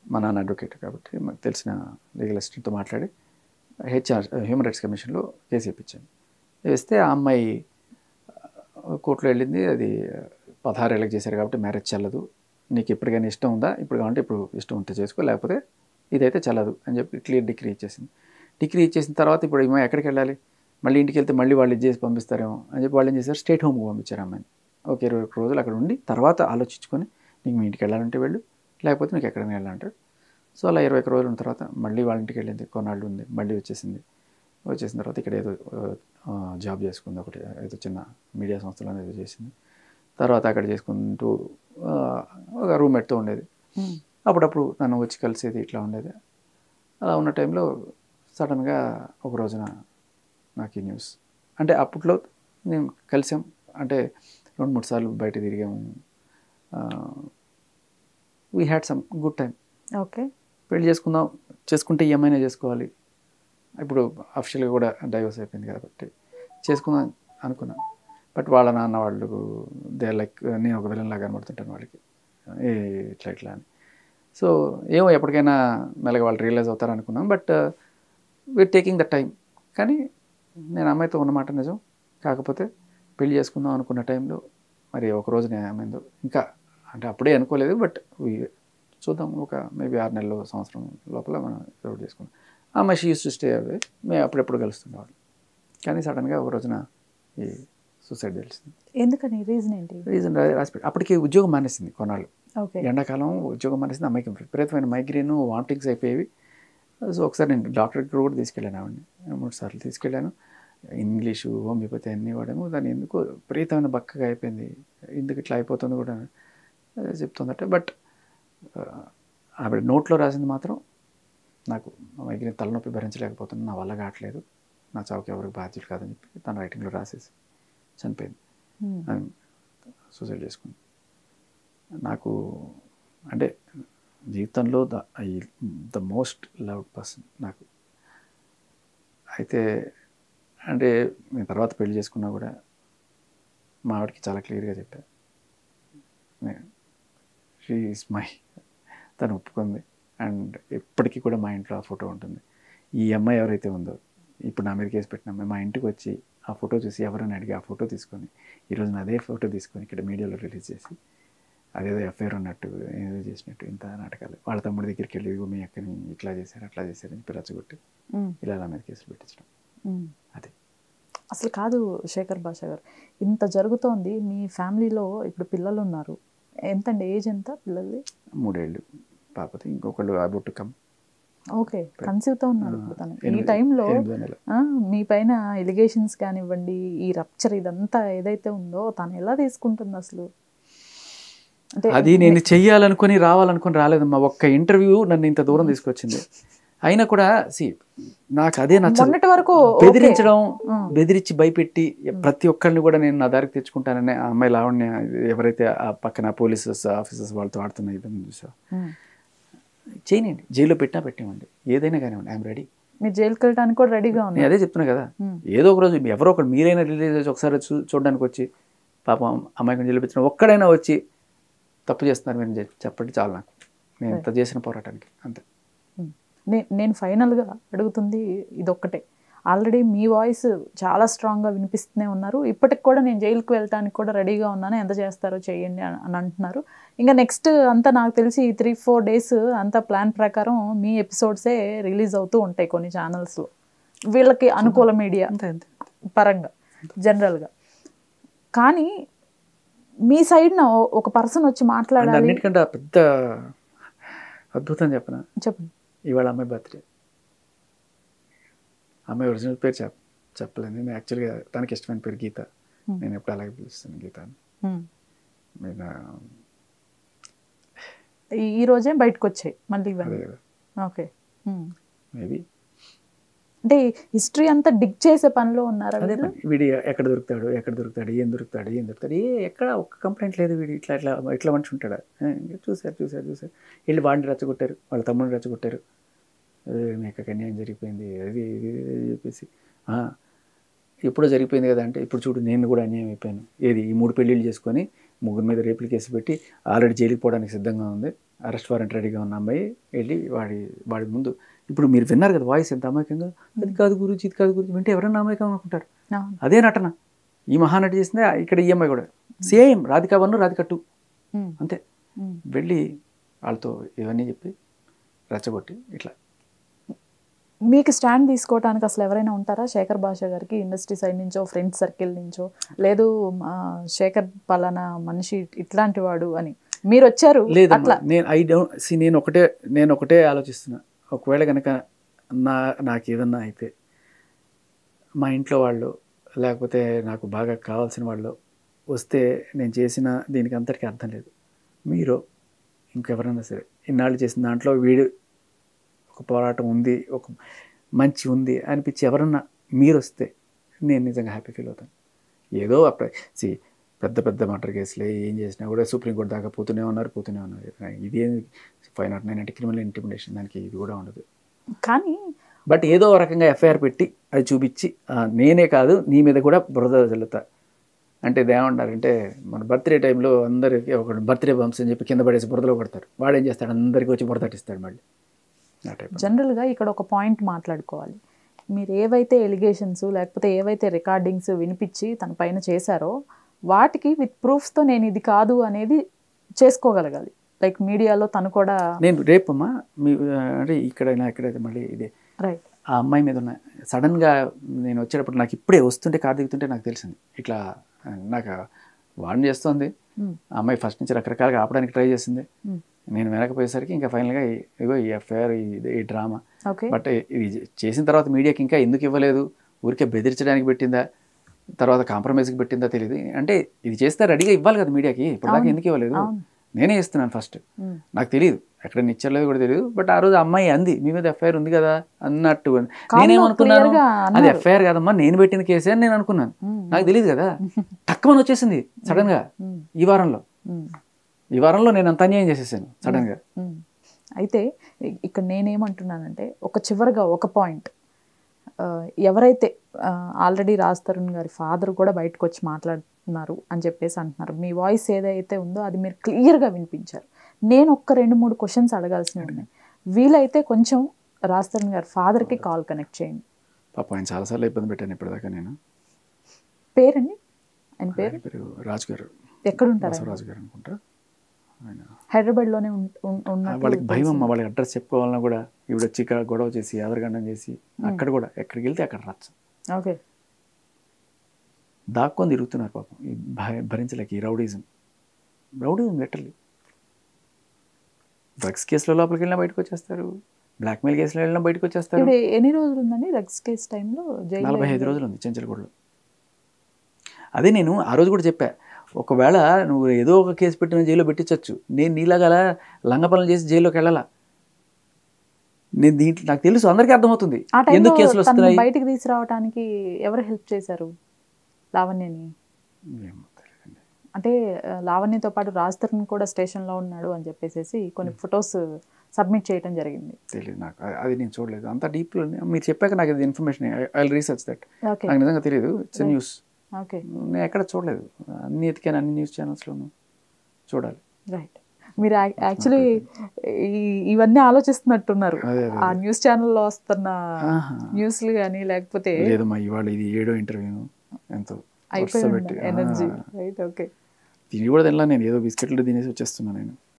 మా నాన్న అడ్వకేట్ కాబట్టి మాకు తెలిసిన లీగల్ అసిస్టెంట్తో మాట్లాడి హ్యూమన్ రైట్స్ కమిషన్లో కేసు వేయించాను. వేస్తే ఆ అమ్మాయి కోర్టులో వెళ్ళింది, అది 16 ఏళ్ళకి చేశారు కాబట్టి మ్యారేజ్ చెల్లదు, నీకు ఎప్పటికైనా ఇష్టం ఉందా, ఇప్పుడు కావాలంటే ఇప్పుడు ఇష్టం ఉంటే చేసుకో, లేకపోతే ఇదైతే చెల్లదు అని చెప్పి క్లియర్ డిగ్రీ ఇచ్చేసింది. డిగ్రీ ఇచ్చేసిన తర్వాత ఇప్పుడు ఏమో ఎక్కడికి వెళ్ళాలి, మళ్ళీ ఇంటికి వెళ్తే మళ్ళీ వాళ్ళు ఇది చేసి పంపిస్తారేమో అని చెప్పి వాళ్ళు ఏం చేశారు, స్టేట్ హోమ్కి పంపించారు అమ్మాయిని. ఒక 21 రోజులు అక్కడ ఉండి తర్వాత ఆలోచించుకొని నీకు మీ ఇంటికి వెళ్ళాలంటే వెళ్ళు, లేకపోతే నీకు ఎక్కడికి వెళ్ళాలంటారు. సో అలా 21 రోజులు ఉన్న తర్వాత మళ్ళీ వాళ్ళ ఇంటికి వెళ్ళింది, కొన్నాళ్ళు ఉంది, మళ్ళీ వచ్చేసింది. వచ్చేసిన తర్వాత ఇక్కడ ఏదో జాబ్ చేసుకుంది, ఒకటి ఏదో చిన్న మీడియా సంస్థలో ఏదో చేసింది. తర్వాత అక్కడ చేసుకుంటూ ఒక రూమ్మేట్తో ఉండేది, అప్పుడప్పుడు నన్ను వచ్చి కలిసేది, ఇట్లా ఉండేది. అలా ఉన్న టైంలో సడన్గా ఒక రోజున నాకు ఈ న్యూస్, అంటే అప్పట్లో మేము కలిసాం, అంటే 2-3 సార్లు బయట తిరిగాము, we had some good time. Okay. పెళ్లి చేసుకుంటే ఏమైనా చేసుకోవాలి, ఇప్పుడు అఫిషియల్గా కూడా డైవర్స్ అయిపోయింది కాబట్టి చేసుకుందాం అనుకున్నాను. బట్ వాళ్ళ నాన్న వాళ్ళు దే లైక్ నేను ఒక విలన్ లాగా కనబడుతుంటాను వాళ్ళకి, ఇట్లా అని. సో ఏమో ఎప్పటికైనా మెల్లగా వాళ్ళు రియలైజ్ అవుతారు అనుకున్నాం. But we're taking the time. కానీ నేను అమ్మాయితో ఉన్నమాట నిజం, కాకపోతే పెళ్లి చేసుకుందాం అనుకున్న టైంలో మరి ఒక రోజు నేను ఏమైందో ఇంకా, అంటే అప్పుడే అనుకోలేదు, బట్ చూద్దాం ఒక మేబీ 6 నెలలు సంవత్సరం లోపల మనం ఎవరు చేసుకున్నాం. ఆ అమ్మాయి she use to stay away, మేము అప్పుడెప్పుడు కలుస్తుండేవాళ్ళు. కానీ సడన్గా ఒక రోజున ఈ సూసైడ్ తెలిసింది. ఎందుకని? రీజన్ ఏంటి? రీజన్ రాసిపెట్టి అప్పటికి ఉద్యోగం మానేసింది కొన్నాళ్ళు. ఓకే. ఎండాకాలం ఉద్యోగం మానేసింది, అమ్మాయికి విపరీతమైన మైగ్రేన్, వామిటింగ్స్ అయిపోయేవి. సో ఒకసారి నేను డాక్టర్ దగ్గర కూడా తీసుకెళ్ళాను ఆవిడని, 3 సార్లు తీసుకెళ్ళాను. ఇంగ్లీషు హోమియోపతి అన్నీ వాడాము, దాన్ని ఎందుకో విపరీతమైన బక్కగా అయిపోయింది, ఎందుకు ఇట్లా అయిపోతుంది కూడా చెప్తుందట. బట్ ఆవిడ నోట్లో రాసింది మాత్రం నాకు మైగ్రేన్ తలనొప్పి భరించలేకపోతున్నాను, నా వల్ల కావట్లేదు, నా చావుకి ఎవరికి బాధ్యులు కాదని చెప్పి తన రైటింగ్లో రాసేసి చనిపోయింది. సూసైడ్ చేసుకుంది. నాకు అంటే జీవితంలో ద మోస్ట్ లవ్డ్ పర్సన్ నాకు. అయితే అంటే నేను తర్వాత పెళ్లి చేసుకున్నా కూడా మా ఆవిడకి చాలా క్లియర్గా చెప్పాను, షీ ఈజ్ మై, తను ఒప్పుకుంది. అండ్ ఎప్పటికీ కూడా మా ఇంట్లో ఆ ఫోటో ఉంటుంది. ఈ అమ్మాయి ఎవరైతే ఉందో, ఇప్పుడు నా మీద కేసు పెట్టిన అమ్మాయి మా ఇంటికి వచ్చి ఆ ఫోటో చూసి ఎవరైనా అడిగి ఆ ఫోటో తీసుకొని ఈరోజు అదే ఫోటో తీసుకొని ఇక్కడ మీడియాలో రిలీజ్ చేసి అదేదో ఎఫ్ఐఆర్ ఉన్నట్టు ఏదో చేసినట్టు ఇంత నాటకాలు. వాళ్ళ తమ్ముడి దగ్గరికి వెళ్ళి మీ అక్కని ఇట్లా చేశారు అట్లా చేశారు అని పిరచ్చగొట్టి ఇలా నా మీద కేసులు పెట్టించడం. అదే అసలు కాదు శేఖర్ భాష గారు, ఇంత జరుగుతోంది మీ ఫ్యామిలీలో. ఇప్పుడు పిల్లలు ఉన్నారు, ఎంతండి ఏజ్ ఎంత పిల్లల్ది? 3 ఏళ్ళు పాపది, ఇంకొకళ్ళు అబౌట్ కమ్. ఓకే, కన్సీవ్తో ఉన్నారు ఇప్పుడు తను. ఈ టైంలో మీ పైన ఎలిగేషన్స్ కానివ్వండి, ఈ రప్చర్ ఇదంతా ఏదైతే ఉందో తను ఎలా తీసుకుంటుంది అసలు? అంటే అది నేను చెయ్యాలనుకుని రావాలనుకుని రాలేదమ్మా. ఒక్క ఇంటర్వ్యూ నన్ను ఇంత దూరం తీసుకొచ్చింది. అయినా కూడా నాకు అదే నచ్చదు. వరకు బెదిరించడం, బెదిరించి భయపెట్టి ప్రతి ఒక్కరిని కూడా నేను నా దారికి తెచ్చుకుంటానని ఆ అమ్మాయి లావణ్య ఎవరైతే ఆ పక్కన పోలీసెస్ ఆఫీసర్స్ వాళ్ళతో ఆడుతున్న ఇదని చూసా. చేయనండి, జైల్లో పెట్టినామండి, ఏదైనా కానివ్వండి, ఐఎమ్ రెడీ. మీరు జైలుకి వెళ్ళడానికి కూడా రెడీగా ఉంది. అదే చెప్తున్నా కదా, ఏదో ఒక రోజు ఎవరో ఒకరు మీరైనా రిలీజ్ చేసి ఒకసారి చూడడానికి వచ్చి పాపం అమ్మాయికి జైలు పెట్టిన ఒక్కడైనా వచ్చి తప్పు చేస్తున్నారు మీరు చెప్పండి చాలు, నాకు నేను ఇంత చేసిన పోరాటానికి అంతే. నేను ఫైనల్గా అడుగుతుంది ఇదొక్కటే. ఆల్రెడీ మీ వాయిస్ చాలా స్ట్రాంగ్గా వినిపిస్తూనే ఉన్నారు. ఇప్పటికి కూడా నేను జైలుకి వెళ్ళడానికి కూడా రెడీగా ఉన్నాను, ఎంత చేస్తారో చేయండి అని అంటున్నారు. ఇంకా నెక్స్ట్ అంతా నాకు తెలిసి 3-4 డేస్ అంతా ప్లాన్ ప్రకారం మీ ఎపిసోడ్సే రిలీజ్ అవుతూ ఉంటాయి కొన్ని ఛానల్స్లో, వీళ్ళకి అనుకూల మీడియా పరంగా జనరల్గా. కానీ మీ సైడ్ ఒక పర్సన్ వచ్చి మాట్లాడాలి. అన్నిటికంటే పెద్ద అద్భుతం చెప్పండి. ఇవాళ అమ్మాయి బర్త్డే. అమ్మాయి ఒరిజినల్ పేరు చెప్పలేదు. నేను యాక్చువల్గా తనకి ఇష్టమైన పేరు గీత. నేను ఎప్పుడు అలాగే పిలుస్తాను గీత అని. ఈ రోజే బయటకు వచ్చాయి మళ్ళీ. ఓకే, మేబీ అంటే హిస్టరీ అంతా డిగ్ చేసే పనిలో ఉన్నారు. అదే వీడి ఎక్కడ దొరుకుతాడు ఏం దొరుకుతాడు ఎక్కడ ఒక్క కంప్లైంట్ లేదు. వీడు ఇట్లా మనిషి ఉంటాడా? చూసారు వెళ్ళి వాడిని రెచ్చగొట్టారు, వాళ్ళ తమ్ముడిని రెచ్చగొట్టారు, మీకు అన్యాయం జరిగిపోయింది అది ఇది చెప్పేసి. ఎప్పుడో జరిగిపోయింది కదా అంటే, ఇప్పుడు చూడు నేను కూడా అన్యాయం అయిపోయాను. ఏది ఈ 3 పెళ్ళిళ్ళు చేసుకొని 3 మీద రేపులు కేసు పెట్టి ఆల్రెడీ జైలుకి పోవడానికి సిద్ధంగా ఉంది, అరెస్ట్ వారెంట్ రెడీగా ఉన్న అమ్మాయి వెళ్ళి వాడి ముందు. ఇప్పుడు మీరు విన్నారు కదా వాయిస్ ఎంత అమాయకంగా, అది కాదు గురించి ఇది కాదు గురించి వింటే ఎవరైనా అమాయకం అనుకుంటారు. అదే నటన ఈ మహానటి చేసిందే. ఇక్కడ ఈ అమ్మాయి కూడా సేమ్ రాధికా 1 రాధికా 2 అంతే. వెళ్ళి వాళ్ళతో ఇవన్నీ చెప్పి రెచ్చగొట్టి ఇట్లా. మీకు స్టాండ్ తీసుకోవడానికి అసలు ఎవరైనా ఉంటారా శేఖర్ భాష గారికి? ఇండస్ట్రీ సైడ్ నుంచో, ఫ్రెండ్స్ సర్కిల్ నుంచో, లేదు శేఖర్ పలానా మనిషి ఇట్లాంటి వాడు అని మీరు వచ్చారు? లేదమ్మా, నేను ఒకటే ఆలోచిస్తున్నా. ఒకవేళ కనుక నాకు ఏదన్నా అయితే మా ఇంట్లో వాళ్ళు లేకపోతే నాకు బాగా కావాల్సిన వాళ్ళు వస్తే నేను చేసిన దీనికి అంతటికీ అర్థం లేదు. మీరు ఇంకెవరైనా సరే ఇన్నాళ్ళు చేసిన దాంట్లో వీడు ఒక పోరాటం ఉంది, ఒక మంచి ఉంది అనిపించి ఎవరన్నా మీరు వస్తే నేను నిజంగా హ్యాపీ ఫీల్ అవుతాను. ఏదో అప్పుడు పెద్ద మర్డర్ కేసులే ఏం చేసినా కూడా సుప్రీంకోర్టు దాకా పోతూనే ఉన్నారు. ఇది 509 అంటే క్రిమినల్ ఇంటిమిడేషన్, దానికి ఇది కూడా ఉండదు. కానీ బట్ ఏదో రకంగా ఎఫ్ఐఆర్ పెట్టి అది చూపించి నేనే కాదు నీ మీద కూడా బురద చల్లుతా అంటే ఏమంటారంటే, మన బర్త్డే టైంలో అందరికీ ఒక బర్త్డే బంప్స్ అని చెప్పి కింద పడేసి బురదలో కొడతారు. వాడు ఏం చేస్తాడు, అందరికీ వచ్చి బురద తట్టిస్తాడు మళ్ళీ. జనరల్గా ఇక్కడ ఒక పాయింట్ మాట్లాడుకోవాలి. మీరు ఏవైతే ఎలిగేషన్స్ లేకపోతే ఏవైతే రికార్డింగ్స్ వినిపించి తన పైన చేశారో వాటికి విత్ ప్రూఫ్స్తో నేను ఇది కాదు అనేది చేసుకోగలగాలి. లైక్ మీడియాలో తను కూడా నేను రేపమ్మా అంటే ఇక్కడైతే మళ్ళీ ఇదే రైట్ ఆ అమ్మాయి మీద ఉన్న సడన్గా నేను వచ్చేటప్పుడు నాకు ఇప్పుడే వస్తుంటే కారు దిగుతుంటే నాకు తెలిసింది ఇట్లా నాకు వార్న్ చేస్తుంది. ఆ అమ్మాయి ఫస్ట్ నుంచి రకరకాలుగా ఆపడానికి ట్రై చేసింది. నేను వెనకపోయేసరికి ఇంకా ఫైనల్గా ఇగో ఈ ఎఫ్ఐఆర్ ఈ డ్రామా. బట్ ఇది చేసిన తర్వాత మీడియాకి ఇంకా ఎందుకు ఇవ్వలేదు, ఊరికే బెదిరించడానికి పెట్టిందా తర్వాత కాంప్రమైజ్కి పెట్టిందా తెలియదు. అంటే ఇది చేస్తే రెడీగా ఇవ్వాలి కదా మీడియాకి, ఇప్పుడు దాకా ఎందుకు ఇవ్వలేదు? నేనే ఇస్తున్నాను ఫస్ట్, నాకు తెలియదు ఎక్కడ ఇచ్చలేదు కూడా తెలియదు. బట్ ఆ రోజు అమ్మాయి అంది మీ మీద ఎఫ్ఐఆర్ ఉంది కదా అన్నట్టు. నేనేమనుకున్నాను అది ఎఫ్ఐఆర్ కాదమ్మా నేను పెట్టిన కేసే అని నేను అనుకున్నాను. నాకు తెలియదు కదా, తక్కువ వచ్చేసింది సడన్ గా. ఈ వారంలో నేను అంత అన్యాయం చేసేసాను సడన్ గా. అయితే ఇక్కడ నేనేమంటున్నానంటే చివరిగా ఒక పాయింట్, ఎవరైతే ఆల్రెడీ రాజ్ తరుణ్ గారి ఫాదర్ కూడా బయటకు వచ్చి మాట్లాడుతున్నారు అని చెప్పేసి అంటున్నారు, మీ వాయిస్ ఏదైతే ఉందో అది మీరు క్లియర్గా వినిపించారు. నేను 2-3 క్వశ్చన్స్ అడగాల్సినవి ఉన్నాయి. వీలైతే కొంచెం రాజ్ తరుణ్ గారి ఫాదర్కి కాల్ కనెక్ట్ చేయండి. పాప ఆయన చాలాసార్లు ఇబ్బంది పెట్టాను ఇప్పటిదాకా నేను. పేరండి ఆయన పేరు రాజు గారు. ఎక్కడ ఉంటారు? రాజు గారు అనుకుంటా. ఆయన హైదరాబాద్లోనే వాళ్ళకి భయం అమ్మ, వాళ్ళకి అడ్రస్ చెప్పుకోవాలన్నా కూడా ఇప్పుడు వచ్చి ఇక్కడ గొడవ చేసి ఆదరగండం చేసి అక్కడ కూడా ఎక్కడికి వెళ్తే అక్కడ రచ్చ. ఓకే, దాక్కొని తిరుగుతున్నారు పాపం ఈ భరించలేక ఈ రౌడీజం లిటరలీ. డ్రగ్స్ కేసులో లోపలికి వెళ్ళినా బయటకు వచ్చేస్తారు, బ్లాక్మెయిల్ కేసులో వెళ్ళినా బయటకు వచ్చేస్తారు. ఎన్ని రోజులు ఉందండి డ్రగ్స్ కేసు టైంలో? 45 రోజులు ఉంది చెంచల్గూడలో. అదే నేను ఆ రోజు కూడా చెప్పా, ఒకవేళ నువ్వు ఏదో ఒక కేసు పెట్టిన జైల్లో పెట్టించవచ్చు, నేను నీలాగా లంగ పనులు చేసి జైల్లోకి వెళ్ళాలా. నేను దీంట్లో నాకు తెలుసు, అందరికీ అర్థమవుతుంది ఎందుకు కేసులు వస్తున్నాయి. బయటికి తీసుకురావడానికి ఎవరు హెల్ప్ చేశారు లావణ్యని? అంటే లావణ్యతో పాటు రాజ్ తరుణ్ కూడా స్టేషన్లో ఉన్నాడు అని చెప్పేసి కొన్ని ఫొటోస్ సబ్మిట్ చేయడం జరిగింది. తెలియదు నాకు, అది నేను చూడలేదు అంత డీప్లో. మీరు చెప్పాక నాకు ఇది information, I will research that. నాకు నిజంగా తెలియదు, ఇట్స్ న్యూస్. ఓకే, నేను ఎక్కడ చూడలేదు, అన్ని ఎతికాను, అన్ని న్యూస్ ఛానల్స్లోనూ చూడాలి. రైట్, మీరు యాక్చువల్లీ ఇవన్నీ ఆలోచిస్తున్నట్టున్నారు. ఆ న్యూస్ ఛానల్లో వస్తున్న న్యూస్లు కానీ లేకపోతే లేదమ్మా, ఇవాళ ఇది 7వ ఇంటర్వ్యూ, ఎంతో అయిపోయింది ఎనర్జీ. Right, okay. తిని కూడా తినలా నేను, ఏదో బిస్కెట్లు తినేసి వచ్చేస్తున్నా నేను.